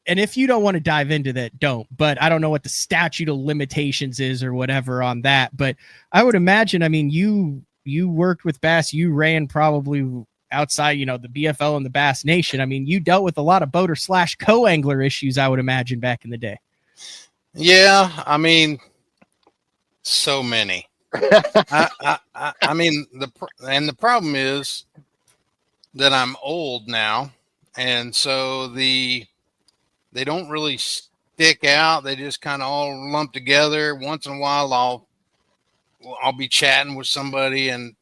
and if you don't want to dive into that, don't. But I don't know what the statute of limitations is or whatever on that. But I would imagine, I mean, you worked with bass, you ran probably outside, the BFL and the Bass Nation. I mean, you dealt with a lot of boater / co-angler issues, I would imagine, back in the day. Yeah, I mean, so many. I mean, the problem is that I'm old now, and so they don't really stick out. They just kind of all lump together. Once in a while, I'll be chatting with somebody, and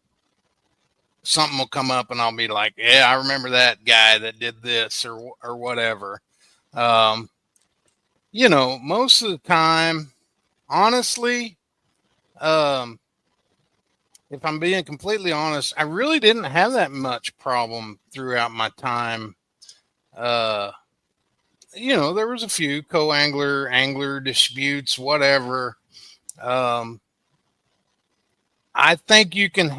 something will come up, and I'll be like, "Yeah, I remember that guy that did this or whatever." Most of the time, honestly, if I'm being completely honest, I really didn't have that much problem throughout my time. There was a few angler disputes, whatever. I think you can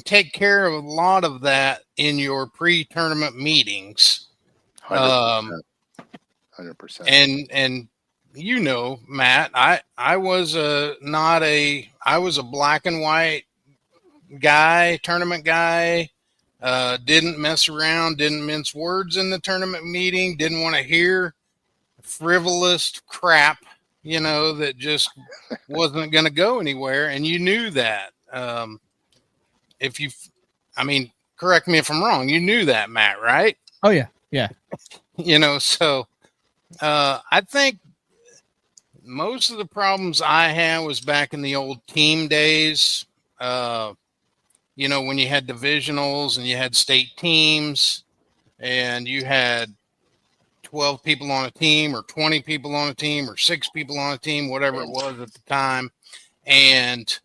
take care of a lot of that in your pre-tournament meetings. 100%. 100%. And Matt, I was a black and white guy, tournament guy. Didn't mess around, didn't mince words in the tournament meeting, didn't want to hear frivolous crap, that just wasn't going to go anywhere. And you knew that. Correct me if I'm wrong, you knew that, Matt, right? Oh yeah. Yeah. So I think most of the problems I had was back in the old team days. When you had divisionals and you had state teams and you had 12 people on a team or 20 people on a team or 6 people on a team, whatever it was at the time. And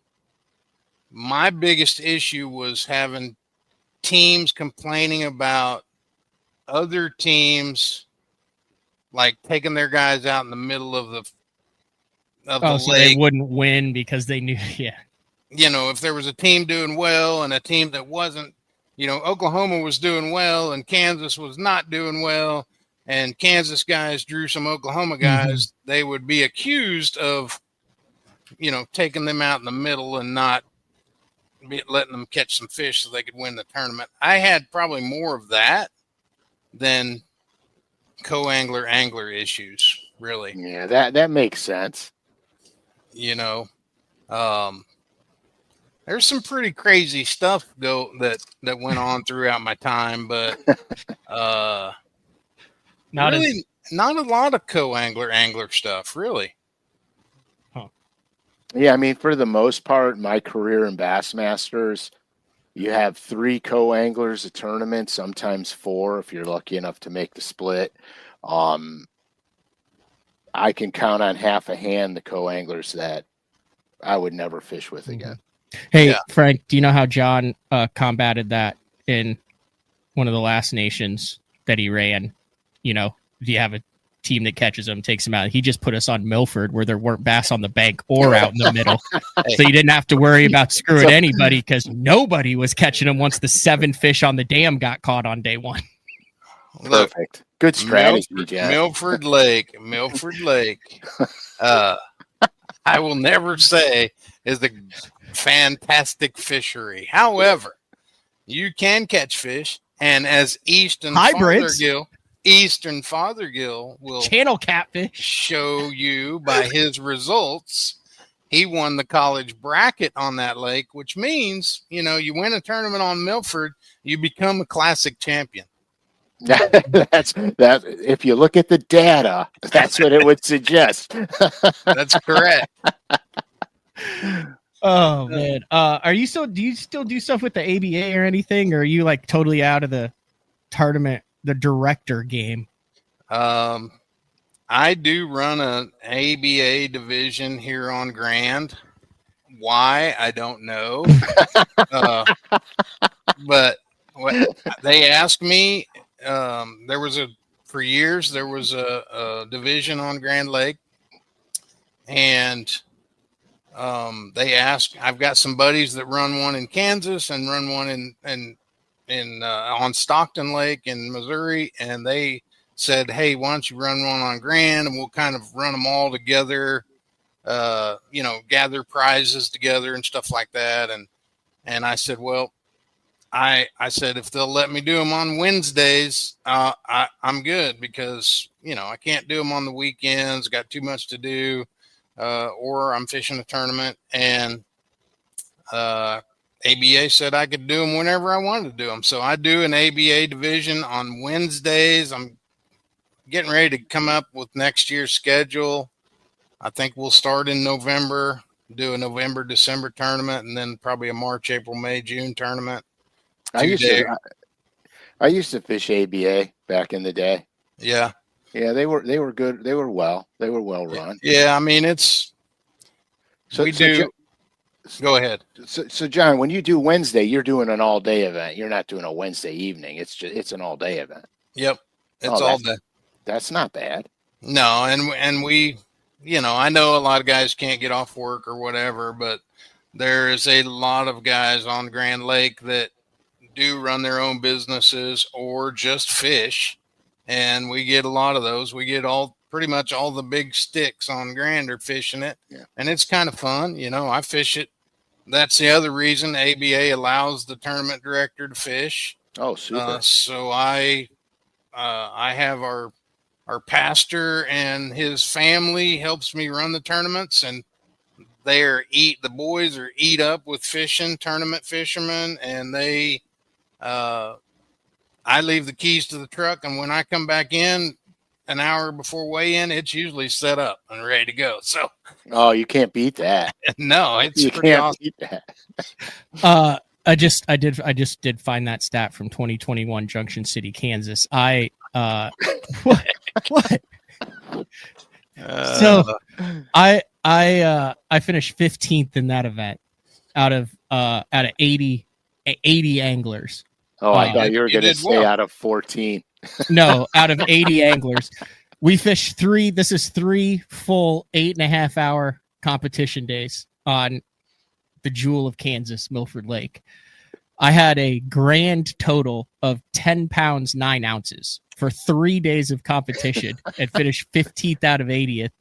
my biggest issue was having teams complaining about other teams, like taking their guys out in the middle of the so lake. They wouldn't win because they knew, yeah. If there was a team doing well and a team that wasn't, Oklahoma was doing well and Kansas was not doing well, and Kansas guys drew some Oklahoma guys, they would be accused of, taking them out in the middle and not letting them catch some fish so they could win the tournament. I had probably more of that than angler issues, really. Yeah, that makes sense. There's some pretty crazy stuff that went on throughout my time, but not a lot of angler stuff, really. Yeah, I mean, for the most part, my career in Bassmasters, you have 3 co-anglers a tournament, sometimes 4 if you're lucky enough to make the split. I can count on half a hand the co-anglers that I would never fish with again. Hey, yeah. Frank, do you know how Jon combated that in one of the last nations that he ran? Do you have a team that catches him, takes him out? He just put us on Milford where there weren't bass on the bank or out in the middle. So you didn't have to worry about screwing anybody because nobody was catching them once the 7 fish on the dam got caught on day 1. Perfect. Good strategy, Jack. Milford Lake. I will never say is the fantastic fishery. However, you can catch fish, and as Eastern Fothergill will channel catfish show you by his results, he won the college bracket on that lake, which means, you win a tournament on Milford, you become a classic champion. That's that. If you look at the data, that's what it would suggest. That's correct. Oh man, do you still do stuff with the ABA or anything, or are you like totally out of the tournament, the director game? I do run an ABA division here on Grand. Why, I don't know. But what they asked me, for years there was a division on Grand Lake, and they asked, I've got some buddies that run one in Kansas and run one in on Stockton Lake in Missouri, and they said, hey, why don't you run one on Grand, and we'll kind of run them all together, gather prizes together and stuff like that. And I said, well, I said, if they'll let me do them on Wednesdays, I'm good, because, I can't do them on the weekends, got too much to do, or I'm fishing a tournament. And ABA said I could do them whenever I wanted to do them. So I do an ABA division on Wednesdays. I'm getting ready to come up with next year's schedule. I think we'll start in November, do a November, December tournament, and then probably a March, April, May, June tournament. I used to fish ABA back in the day. Yeah. Yeah, they were good. They were well run. Yeah, I mean, go ahead. So John, when you do Wednesday, you're doing an all day event. You're not doing a Wednesday evening. It's an all day event. Yep. It's all day. That's not bad. No, and we, I know a lot of guys can't get off work or whatever, but there is a lot of guys on Grand Lake that do run their own businesses or just fish, and we get a lot of those. We get pretty much all the big sticks on Grand are fishing it, and it's kind of fun. I fish it. That's the other reason ABA allows the tournament director to fish. Oh, super. So I have our pastor and his family helps me run the tournaments, and the boys are eat up with fishing, tournament fishermen, and I leave the keys to the truck, and when I come back in an hour before weigh-in, it's usually set up and ready to go. So, you can't beat that. No, it's you pretty can't awesome. Beat that. I just did find that stat from 2021 Junction City, Kansas. What? So I finished 15th in that event out of 80 anglers. Oh, I thought you were going to say out of 14. No, out of 80 anglers. We fished this is 3 full 8.5 hour competition days on the jewel of Kansas, Milford Lake. I had a grand total of 10 pounds, 9 ounces for 3 days of competition and finished 15th out of 80th.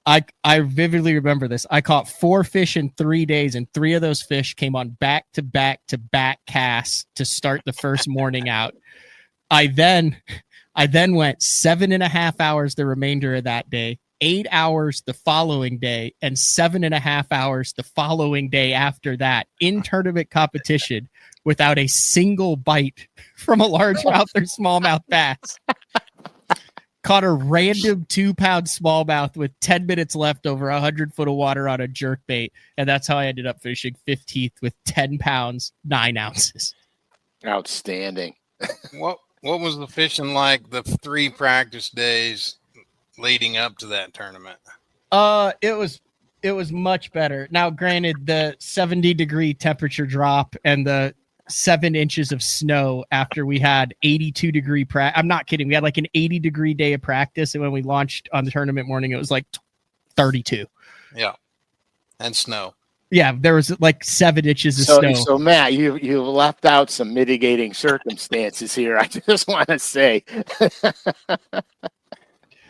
I vividly remember this. I caught 4 fish in 3 days, and 3 of those fish came on back-to-back casts to start the first morning out. I then went 7.5 hours the remainder of that day, 8 hours the following day, and 7.5 hours the following day after that in tournament competition without a single bite from a largemouth or smallmouth bass. Caught a random 2-pound smallmouth with 10 minutes left over 100 foot of water on a jerkbait, and that's how I ended up fishing 15th with 10 pounds, 9 ounces. Outstanding. What was the fishing like the 3 practice days leading up to that tournament? It was much better. Now, granted, the 70-degree temperature drop and the 7 inches of snow after we had 82-degree I'm not kidding. We had like an 80-degree day of practice, and when we launched on the tournament morning, it was like 32. Yeah, and snow. Yeah, there was like 7 inches of snow. So Matt, you left out some mitigating circumstances here. I just want to say.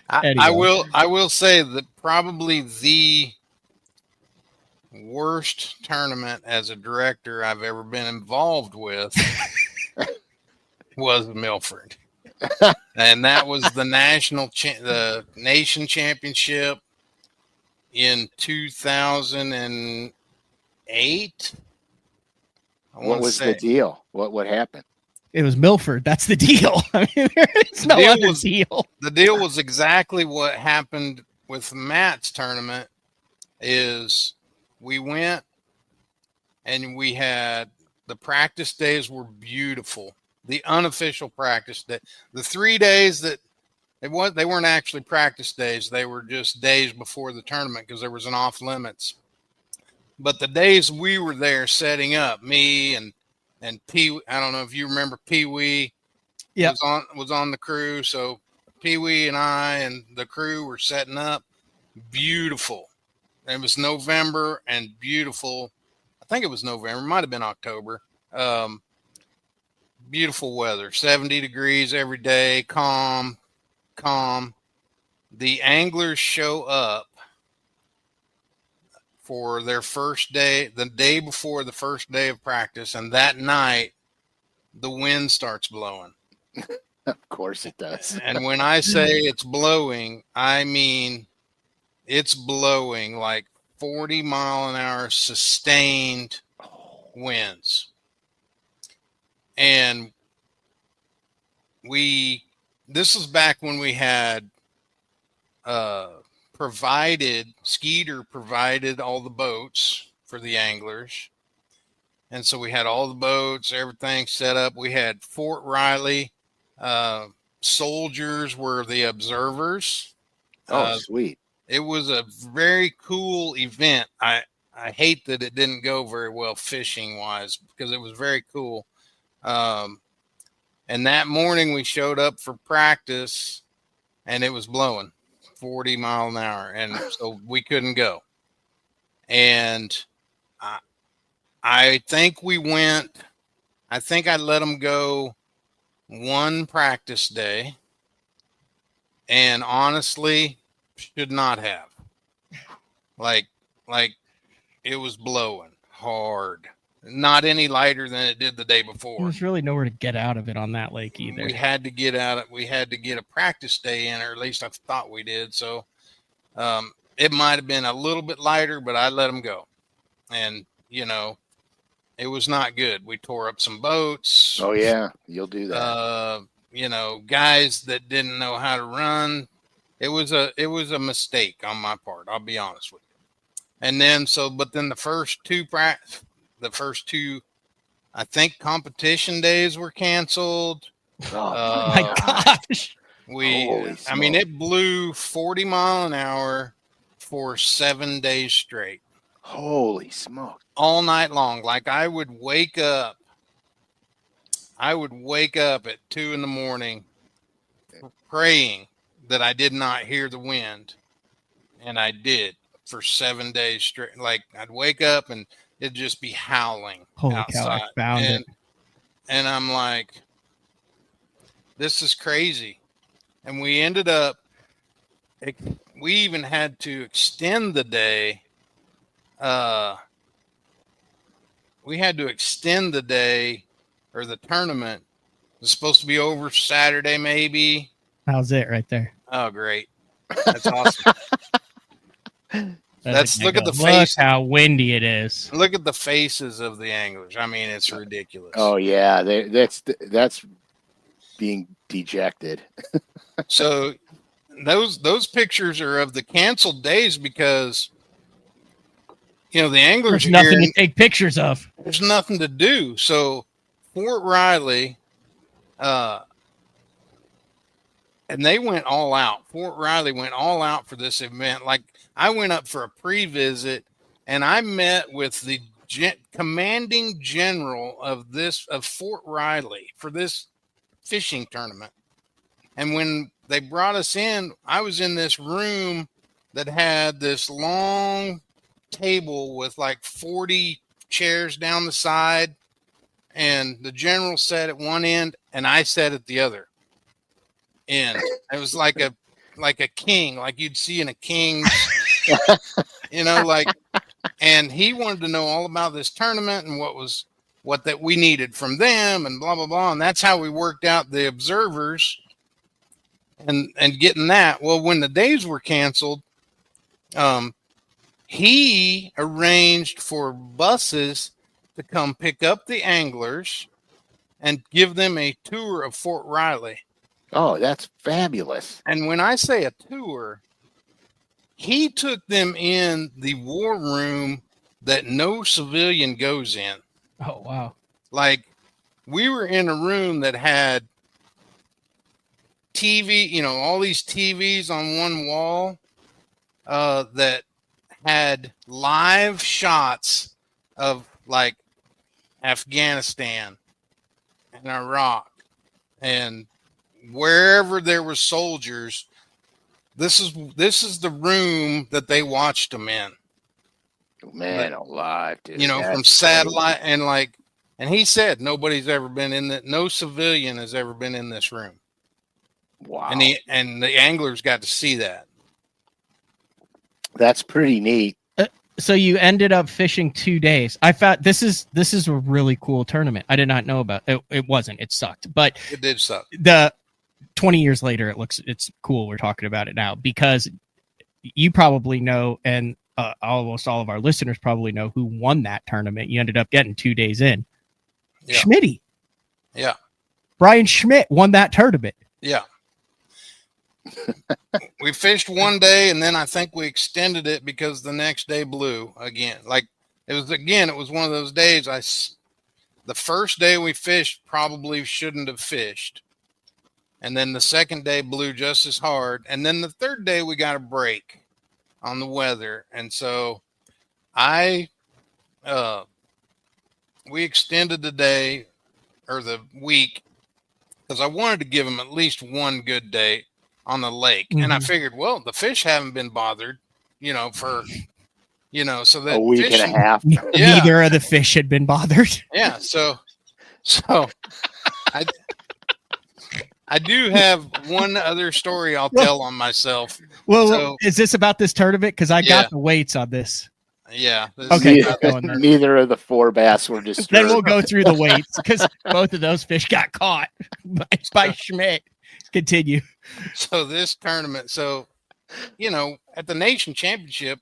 I will say that probably the worst tournament as a director I've ever been involved with was Milford, and that was the the nation championship in 2008. What was the deal? What happened? It was Milford. That's the deal. I mean, there's no other deal. The deal was exactly what happened with Matt's tournament. Is we went and we had the practice days were beautiful. The unofficial practice day, the 3 days that they weren't actually practice days. They were just days before the tournament because there was an off limits. But the days we were there setting up, me and Pee, I don't know if you remember Pee Wee. Yeah, was on the crew. So Pee Wee and I and the crew were setting up. Beautiful. It was November and beautiful. I think it was November. It might have been October. Beautiful weather. 70 degrees every day. Calm. calm. The anglers show up for their first day, the day before the first day of practice, and that night the wind starts blowing. Of course it does. And when I say it's blowing, I mean it's blowing like 40-mile-an-hour sustained winds. And this was back when we had Skeeter provided all the boats for the anglers. And so we had all the boats, everything set up. We had Fort Riley. Soldiers were the observers. Oh, sweet. It was a very cool event. I hate that it didn't go very well fishing wise because it was very cool. And that morning we showed up for practice and it was blowing 40 mile an hour. And so we couldn't go. And I think I let them go one practice day, and honestly should not have. Like it was blowing hard, not any lighter than it did the day before. There's really nowhere to get out of it on that lake either. We had to get a practice day in, or at least I thought we did. So it might have been a little bit lighter, but I let them go. And it was not good. We tore up some boats. Oh yeah, you'll do that. Guys that didn't know how to run. It was a mistake on my part. I'll be honest with you. And then the first two, I think competition days were canceled. Oh my gosh. It blew 40 mile an hour for 7 days straight. Holy smoke. All night long. Like I would wake up at 2 a.m. praying that I did not hear the wind. And I did for 7 days straight. Like I'd wake up and it'd just be howling. Holy outside. cow, I found it. And I'm like, this is crazy. And we ended up, we even had to extend the day. We had to extend the day, or the tournament. It was supposed to be over Saturday, maybe. How's it right there? Oh, great. That's awesome. Look at the face. Look how windy it is. Look at the faces of the anglers. I mean, it's ridiculous. Oh yeah, that's being dejected. So those pictures are of the canceled days because the anglers There's nothing to take pictures of. There's nothing to do. So Fort Riley, and they went all out. Fort Riley went all out for this event. Like I went up for a pre-visit and I met with the commanding general of Fort Riley for this fishing tournament. And when they brought us in, I was in this room that had this long table with like 40 chairs down the side, and the general sat at one end and I sat at the other end. It was like a king, like you'd see in a king's and he wanted to know all about this tournament and what that we needed from them and blah blah blah. And that's how we worked out the observers and getting that. Well, when the days were canceled, he arranged for buses to come pick up the anglers and give them a tour of Fort Riley. Oh, that's fabulous. And when I say a tour, he took them in the war room that no civilian goes in. Oh, wow. Like we were in a room that had TV, all these TVs on one wall that had live shots of like Afghanistan and Iraq and wherever there were soldiers. This is the room that they watched them in. Man, alive, dude. From satellite and he said nobody's ever been in that. No civilian has ever been in this room. Wow. And the anglers got to see that. That's pretty neat. So you ended up fishing 2 days. I found this is a really cool tournament. I did not know about it. It wasn't. It sucked. But It did suck. the 20 years later, it's cool. We're talking about it now because you probably know, and almost all of our listeners probably know who won that tournament. You ended up getting 2 days in. Yeah. Schmitty. Yeah. Brian Schmidt won that tournament. Yeah. We fished 1 day, and then I think we extended it because the next day blew again. Like it was one of those days. The first day we fished probably shouldn't have fished, and then the second day blew just as hard, and then the third day we got a break on the weather, and so we extended the day or the week because I wanted to give them at least one good day on the lake. Mm-hmm. And I figured, well, the fish haven't been bothered, for, so that a week fishing, and a half. Yeah. Neither of the fish had been bothered. Yeah. So I do have one other story I'll tell on myself. Well, is this about this tournament? Because I got the weights on this. Yeah. Okay. Neither of the 4 bass were disturbed. Then we'll go through the weights because both of those fish got caught by Schmidt. Continue. So this tournament, at the nation championship,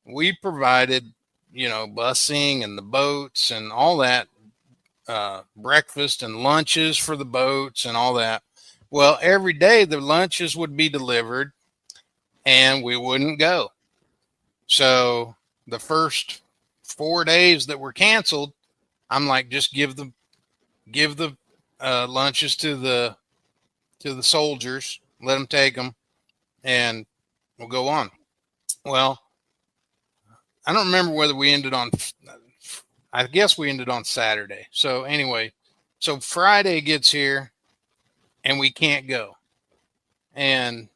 we provided, busing and the boats and all that, breakfast and lunches for the boats and all that. Well, every day the lunches would be delivered and we wouldn't go. So the first 4 days that were canceled, I'm like, just give the lunches to the soldiers, let them take them, and we'll go on. Well, I don't remember whether we ended on, I guess we ended on Saturday. So anyway, so Friday gets here and we can't go. And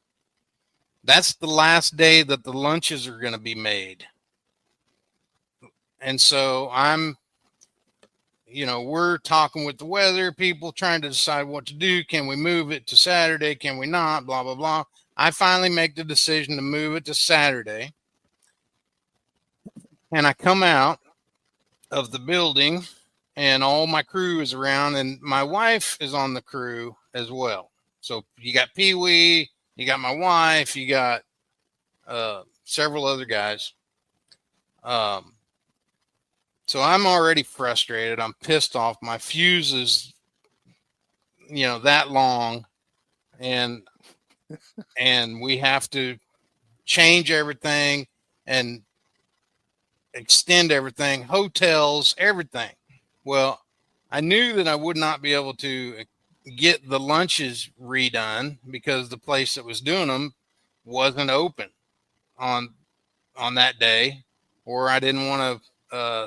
that's the last day that the lunches are going to be made. And so we're talking with the weather people, trying to decide what to do. Can we move it to Saturday? Can we not? Blah, blah, blah. I finally make the decision to move it to Saturday. And I come out of the building and all my crew is around and my wife is on the crew as well. So you got Pee Wee, you got my wife, you got several other guys. So I'm already frustrated. I'm pissed off. My fuse is, that long, and we have to change everything and extend everything, hotels, everything. Well, I knew that I would not be able to get the lunches redone because the place that was doing them wasn't open on that day, or I didn't want to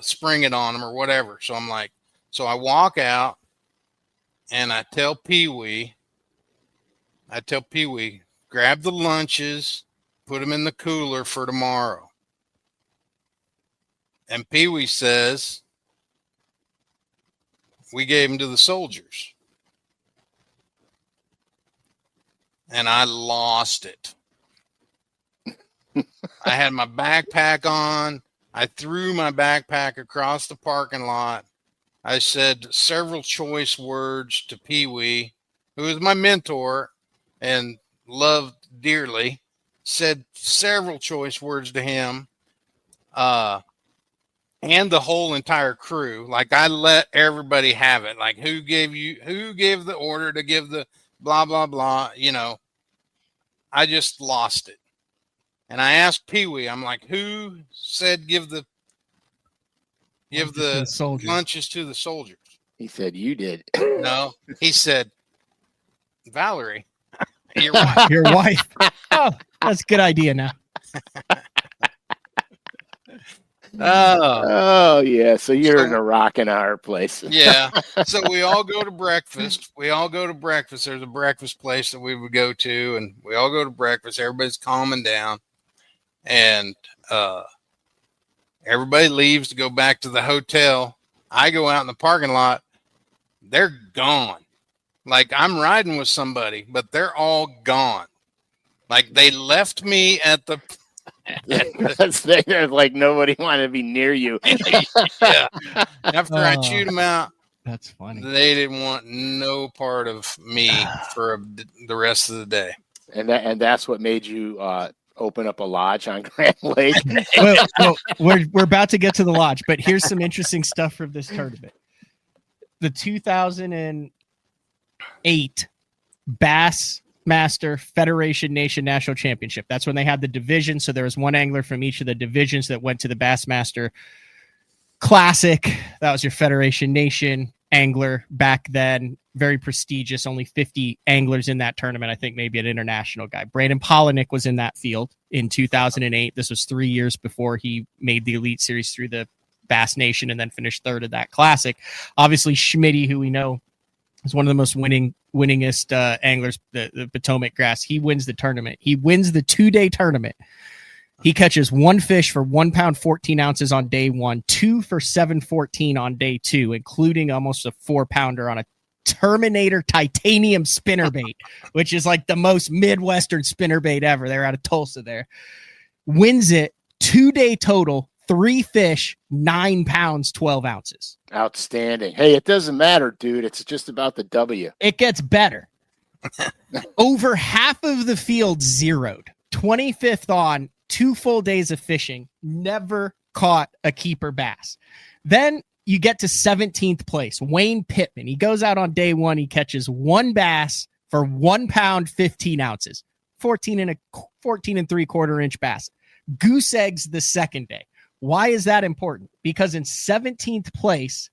spring it on them or whatever. So I'm like, so I walk out and I tell Pee Wee, grab the lunches, put them in the cooler for tomorrow. And Pee Wee says, we gave them to the soldiers. And I lost it. I had my backpack on. I threw my backpack across the parking lot. I said several choice words to Pee Wee, who is my mentor and loved dearly. Said several choice words to him, and the whole entire crew. Like I let everybody have it. Like who gave the order to give the blah, blah, blah. I just lost it. And I asked Pee Wee, I'm like, who said give the lunches to the soldiers? He said, you did. No, he said, Valerie, your wife. Your wife. Oh, that's a good idea now. Oh yeah. So you're in a rock and a hard place. Yeah. So we all go to breakfast. There's a breakfast place that we would go to, and we all go to breakfast. Everybody's calming down. And everybody leaves to go back to the hotel. I go out in the parking lot. They're gone. Like I'm riding with somebody, but they're all gone. Like they left me at the They're like nobody wanted to be near you. yeah. After I chewed them out, That's funny. they didn't want no part of me for the rest of the day. And that's what made you open up a lodge on Grand Lake. Well, we're about to get to the lodge, but here's some interesting stuff from this tournament. The 2008 Bassmaster Federation Nation National Championship. That's when they had the division. So there was one angler from each of the divisions that went to the Bassmaster Classic. That was your Federation Nation angler back then. Very prestigious. Only 50 anglers in that tournament. I think maybe an international guy. Brandon Polinick was in that field in 2008. This was 3 years before he made the Elite Series through the Bass Nation and then finished third of that classic. Obviously, Schmitty, who we know is one of the most winningest anglers, the Potomac Grass. He wins the tournament. He wins the 2-day tournament. He catches one fish for 1 pound, 14 ounces on day one, 2 for 714 on day two, including almost a 4-pounder on a Terminator titanium spinnerbait, which is like the most Midwestern spinnerbait ever. They're out of Tulsa there. Wins it 2-day total, 3 fish, 9 pounds, 12 ounces. Outstanding. Hey, it doesn't matter, dude. It's just about the W. It gets better. Over half of the field zeroed. 25th on, 2 full days of fishing, never caught a keeper bass. Then you get to 17th place, Wayne Pittman. He goes out on day one. He catches 1 bass for 1 pound, 15 ounces, 14 and 3/4 inch bass. Goose eggs the second day. Why is that important? Because in 17th place,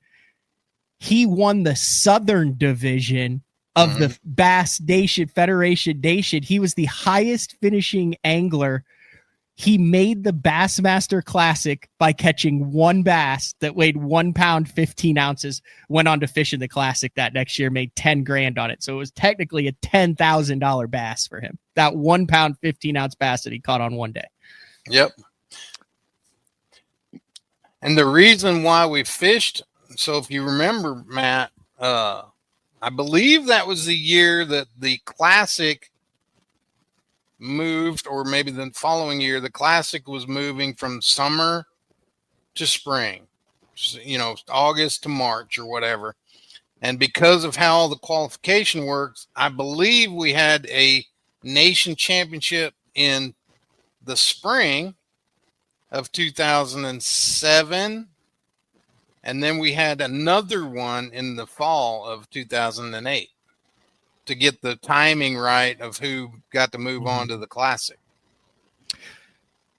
he won the Southern Division of the Bass Nation Federation Nation. He was the highest finishing angler. He made the Bassmaster Classic by catching 1 bass that weighed 1 pound, 15 ounces, went on to fish in the Classic that next year, made 10 grand on it. So it was technically a $10,000 bass for him. That 1 pound, 15 ounce bass that he caught on one day. Yep. And the reason why we fished, so if you remember, Matt, I believe that was the year that the Classic moved, or maybe the following year, the Classic was moving from summer to spring, August to March or whatever. And because of how the qualification works, I believe we had a nation championship in the spring of 2007. And then we had another one in the fall of 2008 to get the timing right of who got to move on to the Classic.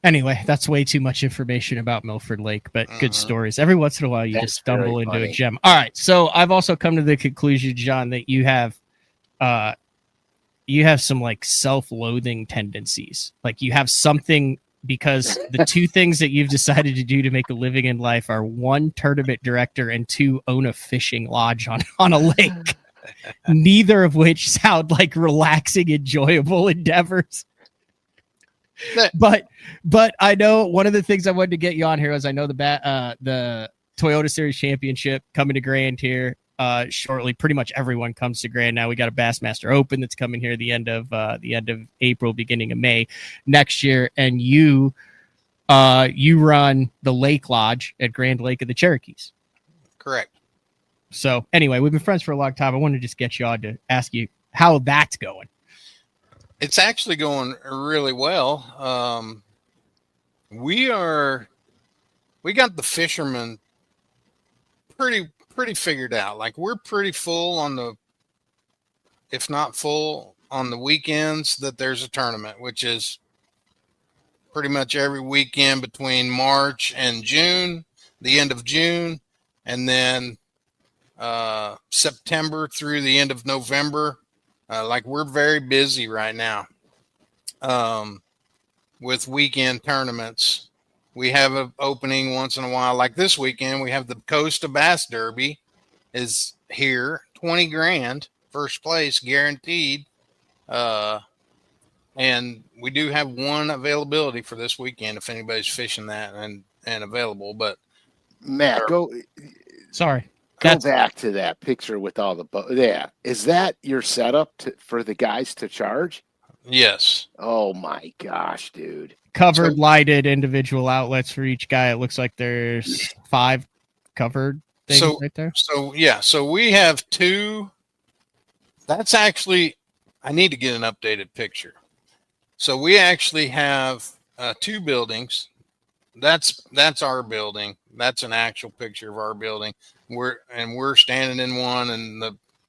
Anyway, that's way too much information about Milford Lake, but good stories. Every once in a while, you just stumble into a gem. All right. So I've also come to the conclusion, John, that you have some like self-loathing tendencies. Like you have something, because the two things that you've decided to do to make a living in life are 1, tournament director, and 2, own a fishing lodge on a lake. Neither of which sound like relaxing, enjoyable endeavors. But I know one of the things I wanted to get you on here is I know the Toyota Series Championship coming to Grand here shortly. Pretty much everyone comes to Grand now. We got a Bassmaster Open that's coming here the end of April, beginning of May next year, and you run the Lake Lodge at Grand Lake of the Cherokees. Correct. So anyway, we've been friends for a long time. I wanted to just get you on to ask you how that's going. It's actually going really well. We got the fishermen pretty figured out. Like we're pretty full if not full on the weekends that there's a tournament, which is pretty much every weekend between March and June, the end of June, and then September through the end of November. Like we're very busy right now with weekend tournaments. We have an opening once in a while. Like this weekend, we have the Costa Bass Derby is here, 20 grand, first place guaranteed. And we do have one availability for this weekend if anybody's fishing that and available. But Matt, go. Sorry. Go back to that picture with all the yeah. Is that your setup for the guys to charge? Yes. Oh my gosh, dude. Covered, lighted individual outlets for each guy. It looks like there's 5 covered things right there. So we have 2. That's actually, I need to get an updated picture. So we actually have 2 buildings. That's our building. That's an actual picture of our building. We're standing in one, and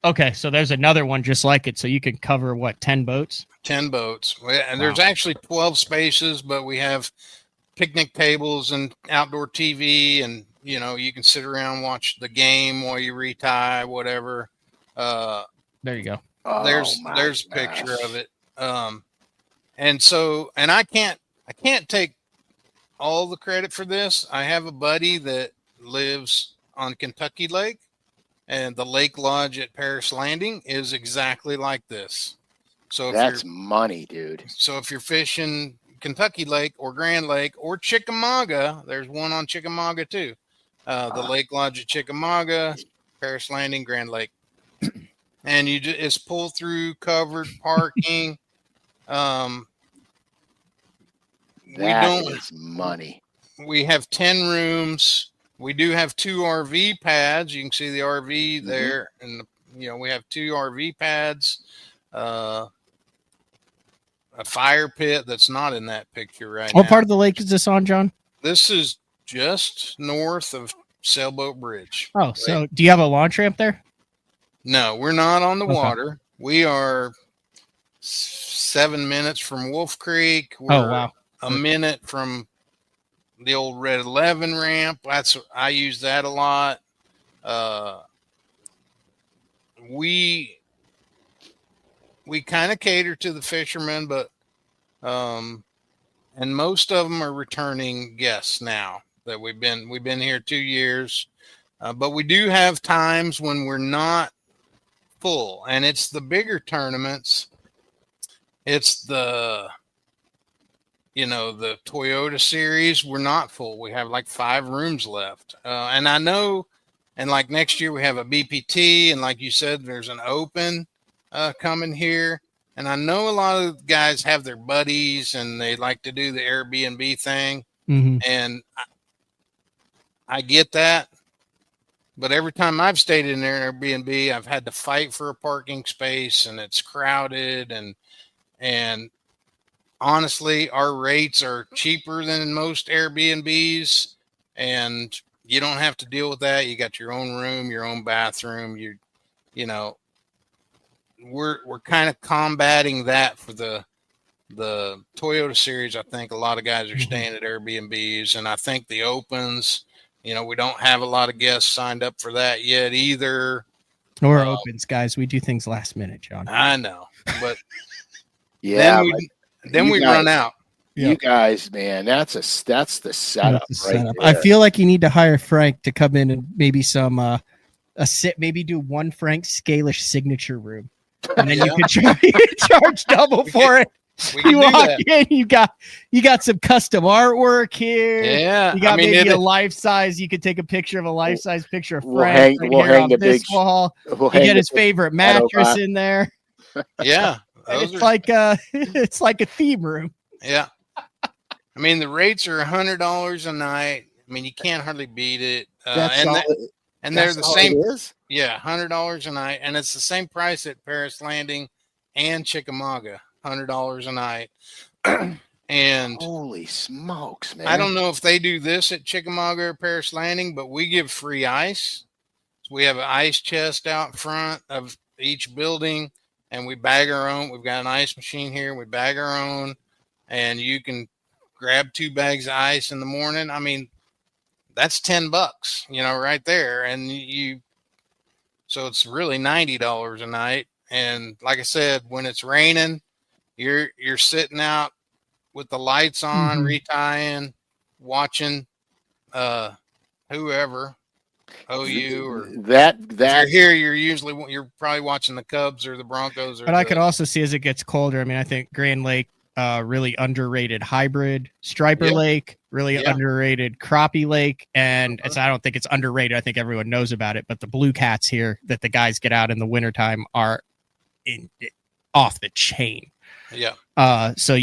okay, so there's another one just like it. So you can cover what, 10 boats? 10 boats. And there's actually 12 spaces, but we have picnic tables and outdoor TV, and you can sit around and watch the game while you retie, whatever. There you go. There's a picture of it. And I can't take all the credit for this. I have a buddy that lives on Kentucky Lake, and the Lake Lodge at Paris Landing is exactly like this. So that's money, dude. So if you're fishing Kentucky Lake or Grand Lake or Chickamauga, there's one on Chickamauga too. The Lake Lodge at Chickamauga, Paris Landing, Grand Lake, and it's pull through, covered parking. That is money. We have 10 rooms. We do have 2 RV pads. You can see the RV there, and we have 2 RV pads. A fire pit that's not in that picture right now. What part of the lake is this on, John? This is just north of Sailboat Bridge. Oh, so do you have a launch ramp there? No, we're not on the water. We are 7 minutes from Wolf Creek. We're a minute from the old Red 11 ramp. I use that a lot. We kind of cater to the fishermen, but and most of them are returning guests now that we've been here 2 years. But we do have times when we're not full, and it's the bigger tournaments. It's the the Toyota series. We're not full. We have like 5 rooms left. And I know, and like next year we have a BPT, and like you said, there's an open coming here. And I know a lot of guys have their buddies and they like to do the Airbnb thing. Mm-hmm. And I get that. But every time I've stayed in there in Airbnb, I've had to fight for a parking space, and it's crowded. And honestly, our rates are cheaper than most Airbnbs, and you don't have to deal with that. You got your own room, your own bathroom. We're kind of combating that for the Toyota series. I think a lot of guys are staying at Airbnbs, and I think the opens, we don't have a lot of guests signed up for that yet either. Or opens, guys. We do things last minute, John. I know, but yeah, then we run out. You guys, man, that's the setup right there. I feel like you need to hire Frank to come in and maybe maybe do one Frank Scalish signature room, and then you could charge double for it. You walk in, you got some custom artwork here. Yeah, you got maybe a life size. You could take a picture of a life size picture of Frank. We'll hang the big wall. You get his favorite mattress in there. Yeah, it's like a theme room. Yeah, I mean the rates are $100 a night. I mean you can't hardly beat it. And they're the same. Yeah, $100 a night, and it's the same price at Paris Landing and Chickamauga. $100 a night. And holy smokes, man. I don't know if they do this at Chickamauga or Paris Landing, but we give free ice. So we have an ice chest out front of each building, and we bag our own. We've got an ice machine here. We bag our own, and you can grab 2 bags of ice in the morning. I mean, that's $10, right there. And so it's really $90 a night. And like I said, when it's raining, you're sitting out with the lights on, retying, watching whoever, OU or that. If you're here, you're probably watching the Cubs or the Broncos. But I could also see as it gets colder. I mean, I think Grand Lake really underrated hybrid striper lake, really underrated crappie lake, and I don't think it's underrated. I think everyone knows about it, but the blue cats here that the guys get out in the wintertime are off the chain. Yeah. So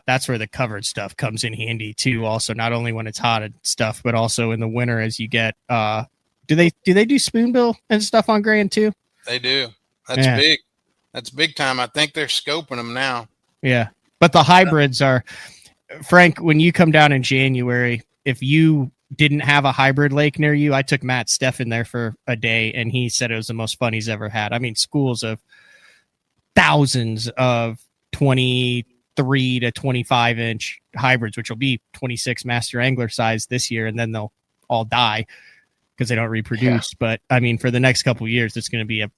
that's where the covered stuff comes in handy too. Also, not only when it's hot and stuff, but also in the winter as you get. Do they do spoonbill and stuff on Grand too? They do. That's big. That's big time. I think they're scoping them now. Yeah, but the hybrids are. Frank, when you come down in January, if you didn't have a hybrid lake near you, I took Matt Steffen there for a day, and he said it was the most fun he's ever had. I mean, schools of thousands of 23 to 25 inch hybrids, which will be 26 master angler size this year, and then they'll all die because they don't reproduce. But I mean, for the next couple of years, it's going to be a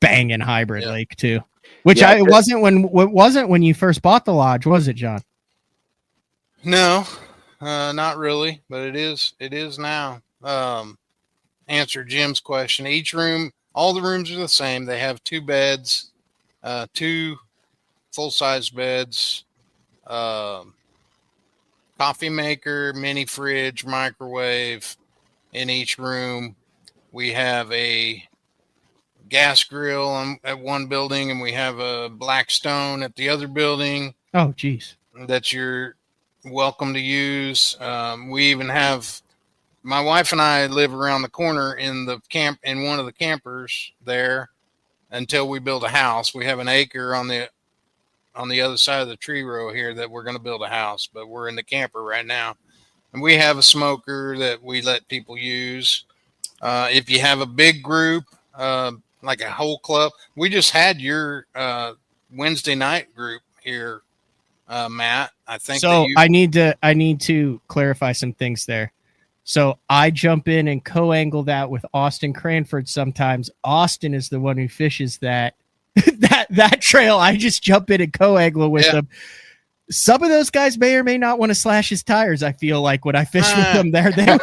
banging hybrid lake too. Which it wasn't when you first bought the lodge, was it, John? No, not really, but it is now. Answer Jim's question. Each room, all the rooms are the same. They have 2 beds, 2 full-size beds, coffee maker, mini fridge, microwave in each room. We have a gas grill at one building, and we have a Blackstone at the other building. Oh, geez. That you're welcome to use. We even have, my wife and I live around the corner in one of the campers there until we build a house. We have an acre on the other side of the tree row here that we're going to build a house, but we're in the camper right now. And we have a smoker that we let people use. If you have a big group, like a whole club, we just had your Wednesday night group here, Matt. I think so. I need to clarify some things there. So I jump in and co-angle that with Austin Cranford. Sometimes Austin is the one who fishes that trail. I just jump in and co-angle with them. Some of those guys may or may not want to slash his tires. I feel like when I fish with them there, whatever.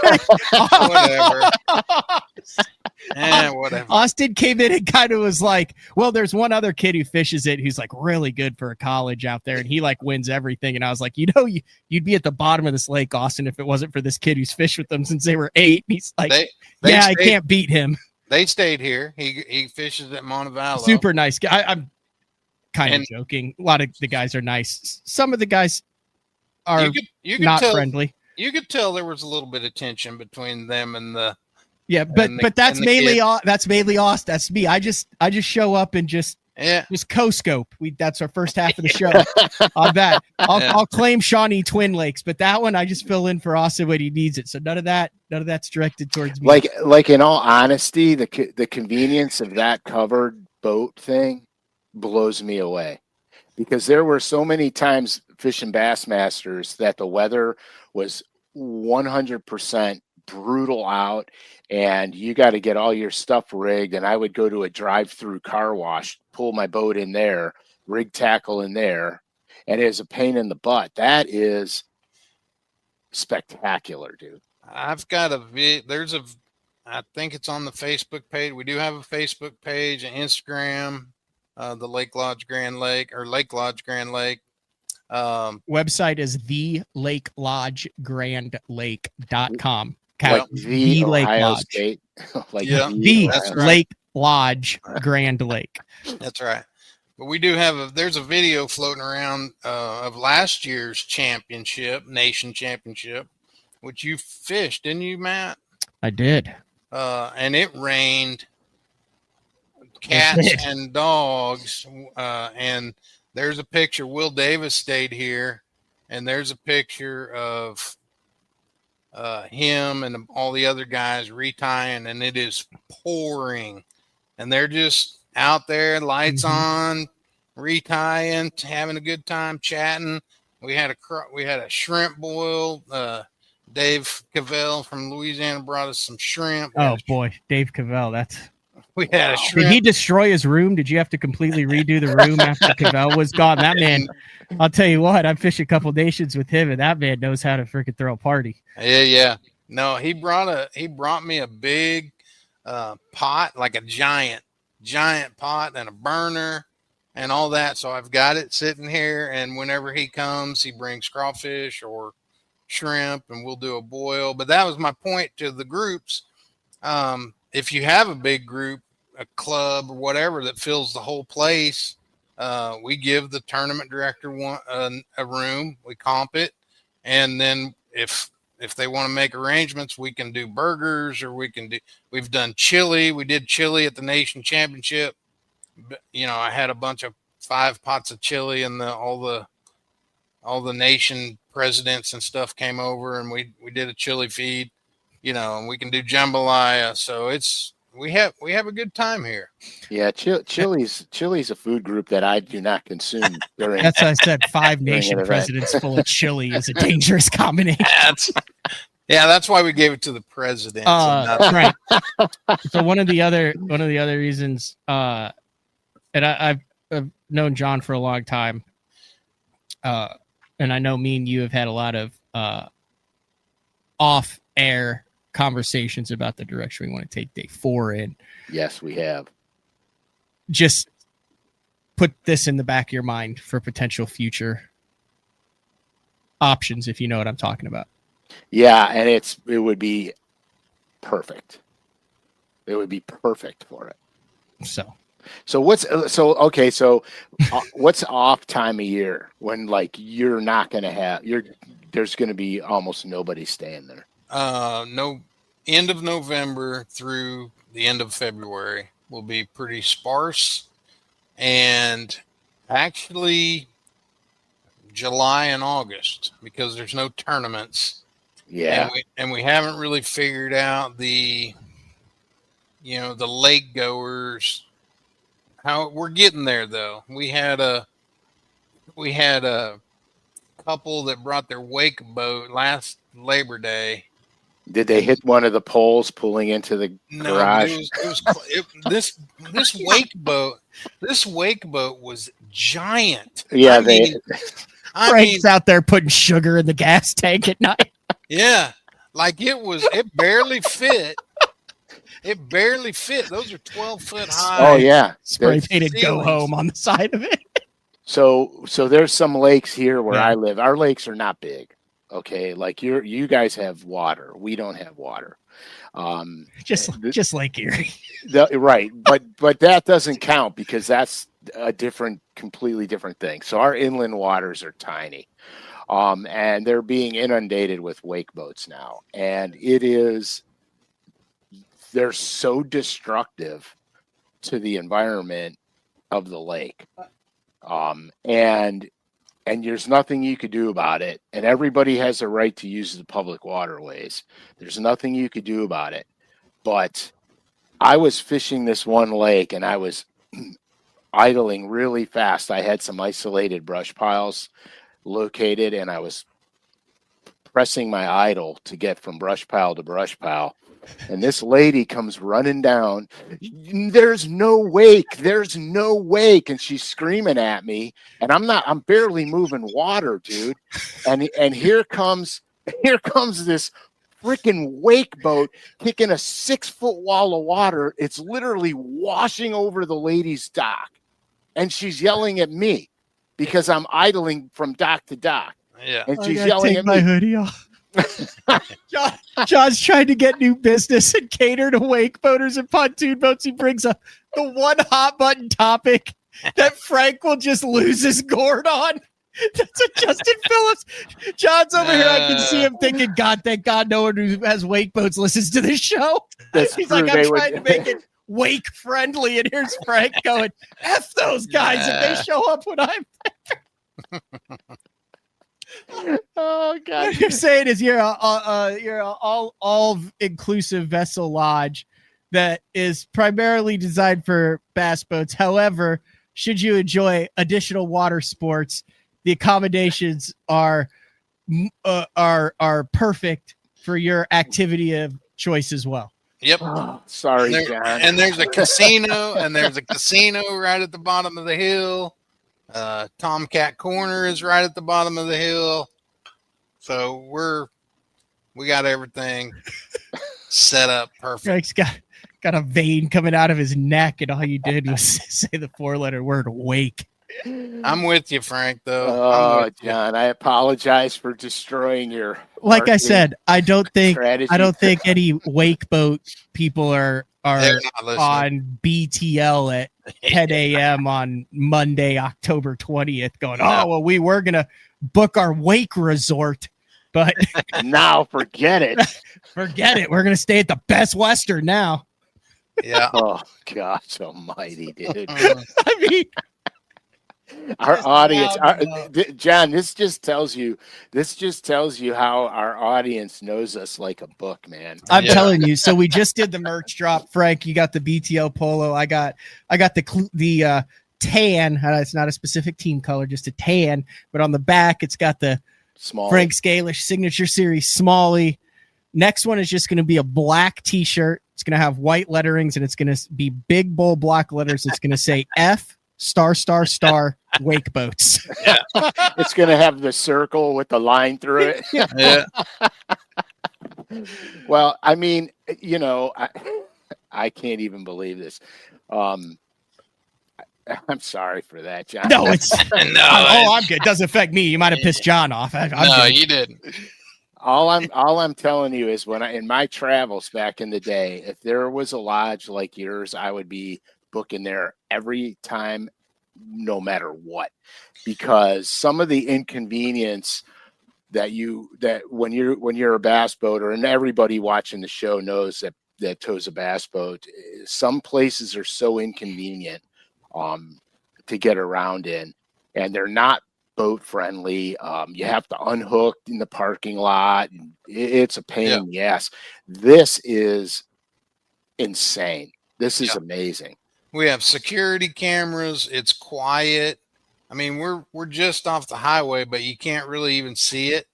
Whatever. Austin came in and kind of was like, well, there's one other kid who fishes it who's like really good for a college out there, and he like wins everything. And I was like, you'd be at the bottom of this lake, Austin, if it wasn't for this kid who's fished with them since they were 8. And he's like, I can't beat him. They stayed here. He fishes at Montevallo. Super nice guy. I'm kind of joking. A lot of the guys are nice. Some of the guys are you could not tell, friendly. You could tell there was a little bit of tension between them and the. Yeah, but that's mainly Austin. That's me. I just show up and just co-scope. That's our first half of the show. On that, I'll claim Shawnee Twin Lakes, but that one I just fill in for Austin when he needs it. So none of that's directed towards me. Like in all honesty, the convenience of that covered boat thing blows me away, because there were so many times fishing Bassmasters that the weather was 100% brutal out, and you got to get all your stuff rigged, and I would go to a drive-through car wash, pull my boat in there, rig tackle in there, and it is a pain in the butt. That is spectacular, dude. I've got I think it's on the Facebook page. We do have a Facebook page and Instagram, the Lake Lodge Grand Lake, or Lake Lodge Grand Lake. Website is thelakelodgegrandlake.com. Like the Lake Lodge. State. Like the Lake Lodge Grand Lake. That's right. But we do have there's a video floating around of last year's nation championship, which you fished, didn't you, Matt? I did. And it rained cats and dogs. And there's a picture. Will Davis stayed here, and there's a picture of him and all the other guys retying, and it is pouring, and they're just out there, lights on, retying, having a good time, chatting. We had a shrimp boil. Dave Cavell from Louisiana brought us some shrimp. Oh boy, Dave Cavell, we had a shrimp. Did he destroy his room? Did you have to completely redo the room after Cavell was gone? That man, I'll tell you what, I've fished a couple nations with him, and that man knows how to freaking throw a party. Yeah. No, he brought me a big pot, like a giant pot, and a burner, and all that. So I've got it sitting here, and whenever he comes, he brings crawfish or shrimp, and we'll do a boil. But that was my point to the groups. If you have a big group, a club or whatever that fills the whole place, we give the tournament director a room, we comp it, and then if they want to make arrangements, we can do burgers, or we've done chili. We did chili at the nation championship. I had a bunch of 5 pots of chili, and all the nation presidents and stuff came over, and we did a chili feed, and we can do jambalaya. So we have a good time here. Yeah, chili's a food group that I do not consume during. That's why I said 5 nation presidents full of chili is a dangerous combination. That's why we gave it to the president. Right. So one of the other reasons, and I've known Jon for a long time, and I know me and you have had a lot of off-air conversations about the direction we want to take day 4 in. Yes, we have. Just put this in the back of your mind for potential future options, if you know what I'm talking about. Yeah, and it would be perfect. It would be perfect for it. So what's off time of year when you're not going to have there's going to be almost nobody staying there? No, end of November through the end of February will be pretty sparse, and actually July and August, because there's no tournaments. Yeah, and we haven't really figured out the lake goers. How we're getting there though. We had a couple that brought their wake boat last Labor Day. Did they hit one of the poles pulling into the garage? This wake boat. This wake boat was giant. Yeah, Frank's out there putting sugar in the gas tank at night. Yeah, it barely fit. It barely fit. Those are 12-foot high. Oh yeah, spray painted "Go Home" on the side of it. So there's some lakes here where I live. Our lakes are not big. Okay, you guys have water. We don't have water. Just Lake Erie. Right, but that doesn't count because that's a completely different thing. So our inland waters are tiny, and they're being inundated with wake boats now, and they're so destructive to the environment of the lake, and there's nothing you could do about it. And everybody has a right to use the public waterways. There's nothing you could do about it. But I was fishing this one lake, and I was idling really fast. I had some isolated brush piles located, and I was pressing my idle to get from brush pile to brush pile. And this lady comes running down. There's no wake. There's no wake. And she's screaming at me. And I'm barely moving water, dude. And here comes this freaking wake boat kicking a 6-foot wall of water. It's literally washing over the lady's dock. And she's yelling at me because I'm idling from dock to dock. Yeah. And she's yelling at me. My hoodie off. John's trying to get new business and cater to wake boaters and pontoon boats. He brings up the one hot button topic that Frank will just lose his gourd on. That's what Justin Phillips. John's over here. I can see him thinking, God, thank God no one who has wake boats listens to this show. He's like, I'm trying to make it wake friendly. And here's Frank going, F those guys if they show up when I'm there. Oh God! What you're saying is you're a all inclusive vessel lodge that is primarily designed for bass boats. However, should you enjoy additional water sports, the accommodations are perfect for your activity of choice as well. Yep. Oh, sorry, John. And there's a casino, right at the bottom of the hill. Tomcat Corner is right at the bottom of the hill. So we got everything set up perfect. Frank's got a vein coming out of his neck, and all you did was say the 4-letter word "wake." I'm with you, Frank. Though. Oh, John, I apologize for destroying your. Like I said, I don't think strategy. any wake boat people are They're not listening. on BTL at 10 a.m. on Monday, October 20th, going, "Oh, well, we were gonna book our wake resort, but now forget it. forget it. We're gonna stay at the Best Western now." Yeah. Oh gosh almighty, dude. I mean, Our audience, wild, John, this just tells you how our audience knows us like a book, man. I'm telling you. So we just did the merch drop. Frank, you got the BTL polo. I got the tan. It's not a specific team color, just a tan. But on the back, it's got the Small Frank Scalish Signature Series Smalley. Next one is just going to be a black T-shirt. It's going to have white letterings, and it's going to be big bold block letters. It's going to say F *** wake boats. Yeah. It's going to have the circle with the line through it. Yeah. Well, I mean, you know, I can't even believe this. I'm sorry for that, John. No, it's I'm good. It doesn't affect me. You might have pissed John off. I'm no, good. you didn't. All I'm telling you is in my travels back in the day, if there was a lodge like yours, I would be booking there every time, no matter what, because some of the inconvenience that when you're a bass boater, and everybody watching the show knows that tows a bass boat, some places are so inconvenient to get around in, and they're not boat friendly. You have to unhook in the parking lot. It's a pain in the ass. This is insane. This is amazing. We have security cameras. It's quiet. I mean, we're just off the highway, but you can't really even see it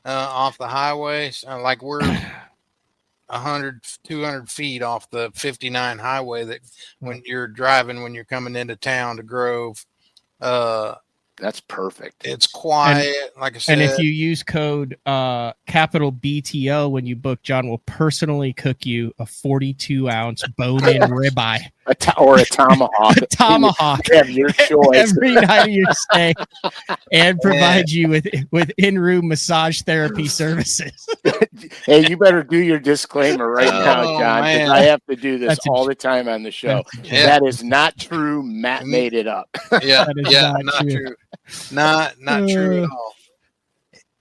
off the highway. So, like we're 100, 200 feet off the 59 highway that when you're driving, when you're coming into town to Grove. That's perfect. It's quiet, like I said. And if you use code capital BTL when you book, John will personally cook you a 42-ounce bone-in ribeye. Or a tomahawk. A tomahawk. You have your choice. Every night of your stay. And provide you with in-room massage therapy services. Hey, you better do your disclaimer right now, John, because I have to do this all the time on the show. That is not true. Matt made it up. Yeah, not true. Not true at all.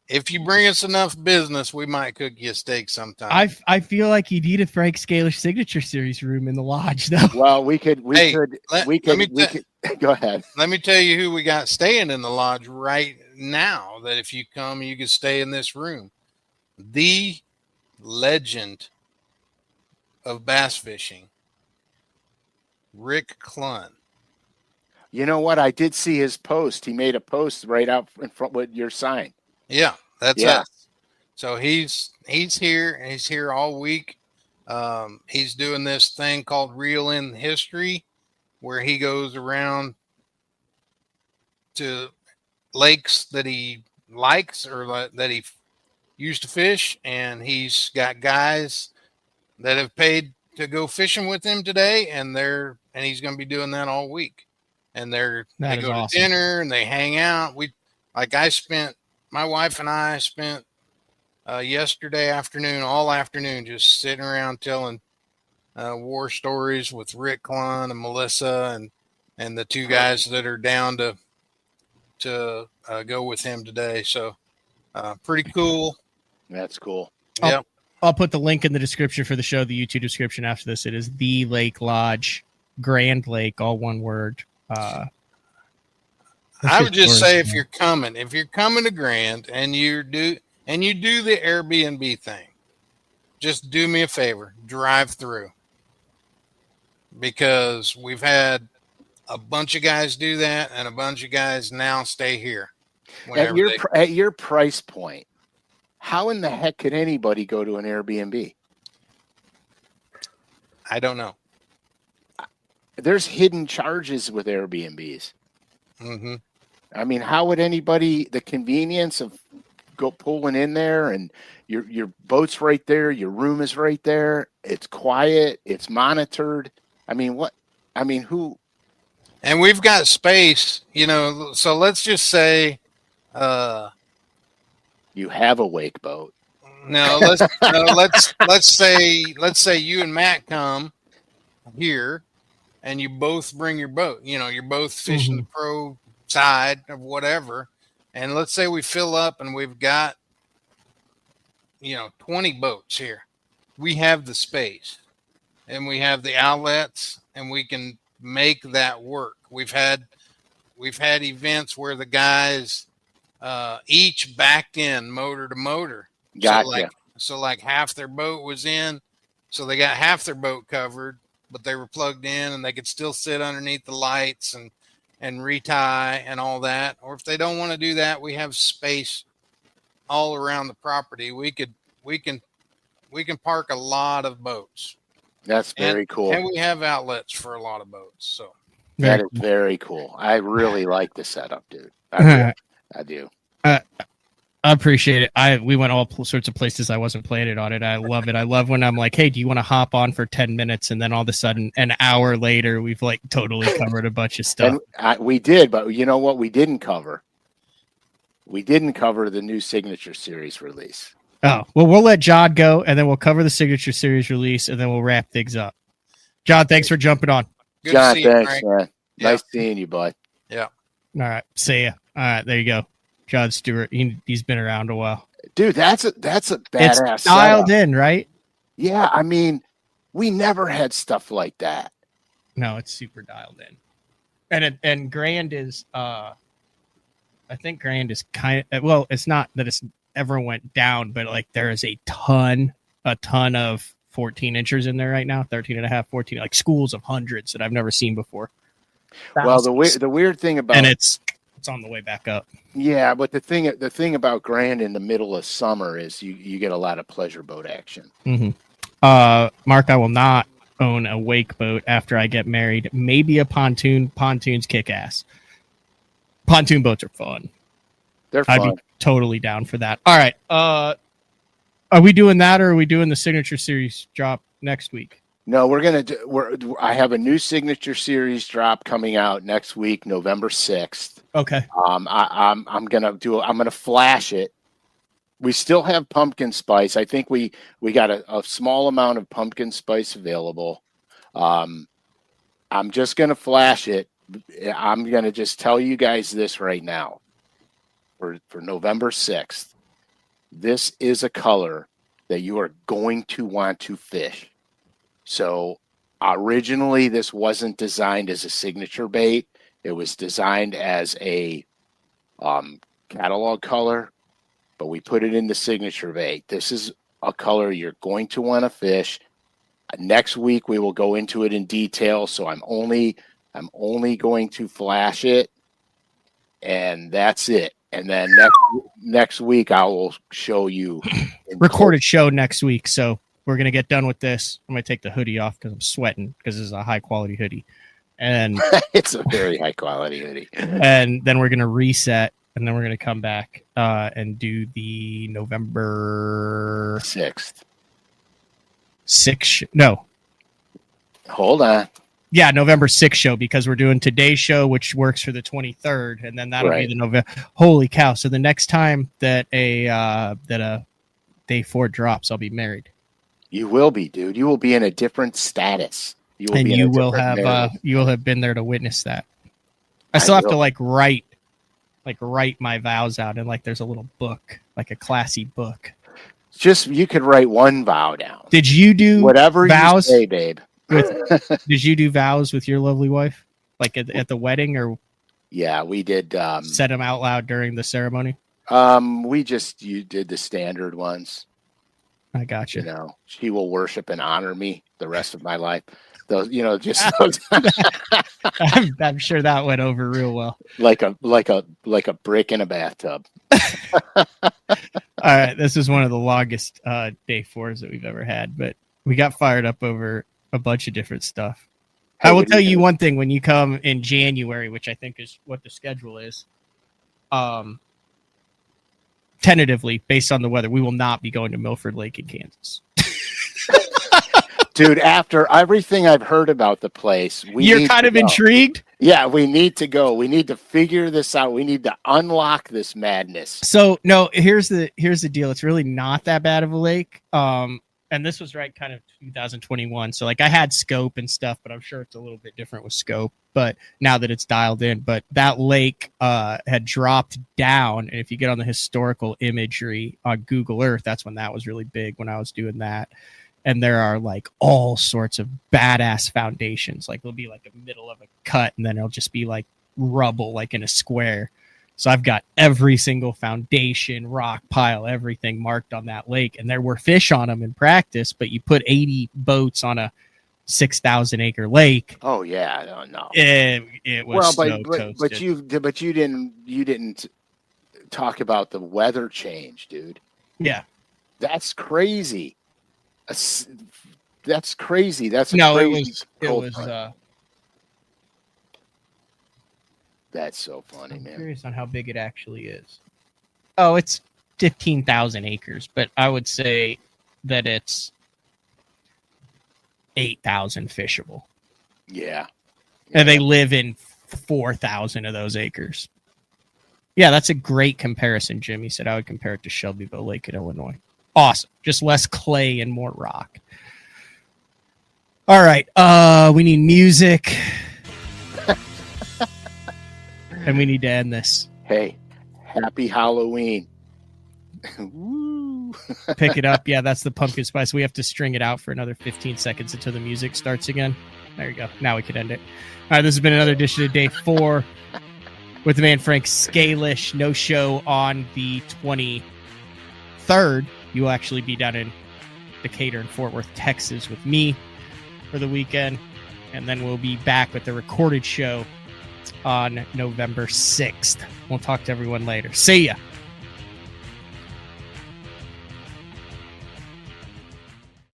If you bring us enough business, we might cook you a steak sometime. I feel like you need a Frank Scalish Signature Series room in the lodge, though. Well, we could go ahead. Let me tell you who we got staying in the lodge right now. That if you come, you can stay in this room. The legend of bass fishing, Rick Clunn. You know what? I did see his post. He made a post right out in front with your sign. Yeah, that's us. So he's here, and he's here all week. He's doing this thing called Reel in History, where he goes around to lakes that he likes or that he used to fish, and he's got guys that have paid to go fishing with him today, and he's going to be doing that all week. And they go to dinner and they hang out. My wife and I spent yesterday afternoon, all afternoon, just sitting around telling war stories with Rick Clunn and Melissa and the two guys that are down to go with him today. So pretty cool. That's cool. Yep. I'll put the link in the description for the show, the YouTube description after this. It is The Lake Lodge, Grand Lake, all one word. I would just say if you're coming to Grand and you do the Airbnb thing, just do me a favor, drive through, because we've had a bunch of guys do that and a bunch of guys now stay here. At your price point, how in the heck could anybody go to an Airbnb? I don't know. There's hidden charges with Airbnbs. Mm-hmm. I mean, how would anybody, the convenience of pulling in there and your boat's right there, your room is right there. It's quiet. It's monitored. I mean, what? I mean, who? And we've got space, so let's just say, You have a wake boat. no, let's say you and Matt come here and you both bring your boat. You're both fishing the pro side of whatever. And let's say we fill up and we've got 20 boats here. We have the space and we have the outlets and we can make that work. We've had events where the guys each backed in motor to motor. Gotcha. So like half their boat was in, so they got half their boat covered, but they were plugged in and they could still sit underneath the lights and retie and all that. Or if they don't want to do that, we have space all around the property. We can park a lot of boats. That's very cool. And we have outlets for a lot of boats. So that is very cool. I really like the setup, dude. I do. I appreciate it. We went all sorts of places I wasn't planning on it. I love it. I love when I'm like, hey, do you want to hop on for 10 minutes? And then all of a sudden, an hour later, we've like totally covered a bunch of stuff. We did, but you know what we didn't cover? We didn't cover the new Signature Series release. Oh, well, we'll let John go, and then we'll cover the Signature Series release, and then we'll wrap things up. John, thanks for jumping on. Good John, to see thanks, you, man. Yeah. Nice seeing you, bud. Yeah. All right. See ya. All right. There you go. Jon Stewart. He's been around a while. Dude, that's a badass It's dialed setup. in, right? Yeah, I mean, we never had stuff like that. No, it's super dialed in. And Grand is I think Grand is well, it's not that it's ever went down, but like there is a ton of 14 inchers in there right now, 13 and a half, 14, like schools of hundreds that I've never seen before. Well, the weird thing about and it's on the way back up. Yeah, but the thing about Grand in the middle of summer is you get a lot of pleasure boat action. Mark, I will not own a wake boat after I get married. Maybe a pontoon. Pontoons kick ass. Pontoon boats are fun. They're fun. I'd be totally down for that. All right. Are we doing that, or are we doing the Signature Series drop next week? No, I have a new Signature Series drop coming out next week, November 6th. Okay. I'm gonna flash it. We still have pumpkin spice. I think we got a small amount of pumpkin spice available. I'm just gonna flash it. I'm gonna just tell you guys this right now. For November 6th, this is a color that you are going to want to fish. So originally, this wasn't designed as a signature bait. It was designed as a catalog color, but we put it in the signature bait. This is a color you're going to want to fish. Next week, we will go into it in detail. So I'm only going to flash it, and that's it. And then next week, I will show you. Recorded show next week, so we're going to get done with this. I'm going to take the hoodie off because I'm sweating because this is a high-quality hoodie. And it's a very high-quality hoodie. And then we're going to reset, and then we're going to come back and do the November 6th. No. Hold on. Yeah, November 6th show, because we're doing today's show, which works for the 23rd, and then that'll be the November. Holy cow. So the next time that a day 4 drops, I'll be married. You will be, dude. You will be in a different status. You will have been there to witness that. I still have to write my vows out, and there's a little book, like a classy book. Just you could write one vow down. Did you do whatever vows? You say, babe? Did you do vows with your lovely wife, like at the wedding, or? Yeah, we did. Said them out loud during the ceremony. You did the standard ones. I got you. She will worship and honor me the rest of my life. Those, just those. I'm sure that went over real well. Like a brick in a bathtub. All right, this is one of the longest day 4s that we've ever had, but we got fired up over a bunch of different stuff. Hey, I will tell you one thing: when you come in January, which I think is what the schedule is, tentatively based on the weather, we will not be going to Milford Lake in Kansas. Dude, after everything I've heard about the place, You're kind of intrigued? Yeah, we need to go. We need to figure this out. We need to unlock this madness. So no, here's the deal. It's really not that bad of a lake. And this was right kind of 2021. So like I had scope and stuff, but I'm sure it's a little bit different with scope. But now that it's dialed in, but that lake had dropped down. And if you get on the historical imagery on Google Earth, that's when that was really big when I was doing that. And there are like all sorts of badass foundations. Like it'll be like a middle of a cut and then it'll just be like rubble, like in a square. So I've got every single foundation, rock pile, everything marked on that lake. And there were fish on them in practice, but you put 80 boats on a 6,000 acre lake. Oh yeah, no. It was but you didn't talk about the weather change, dude. Yeah. That's crazy. That's crazy. That's That's so funny, man. I'm curious on how big it actually is. Oh, it's 15,000 acres, but I would say that it's 8,000 fishable. Yeah. And they live in 4,000 of those acres. Yeah, that's a great comparison, Jim. He said I would compare it to Shelbyville Lake in Illinois. Awesome. Just less clay and more rock. All right. We need music. And we need to end this. Hey, happy Halloween. Woo. Pick it up. Yeah, that's the pumpkin spice. We have to string it out for another 15 seconds until the music starts again. There you go. Now we can end it. All right, this has been another edition of Day 4 with the man Frank Scalish. No show on the 23rd. You will actually be down in Decatur and Fort Worth, Texas with me for the weekend. And then we'll be back with the recorded show on November 6th. We'll talk to everyone later. See ya.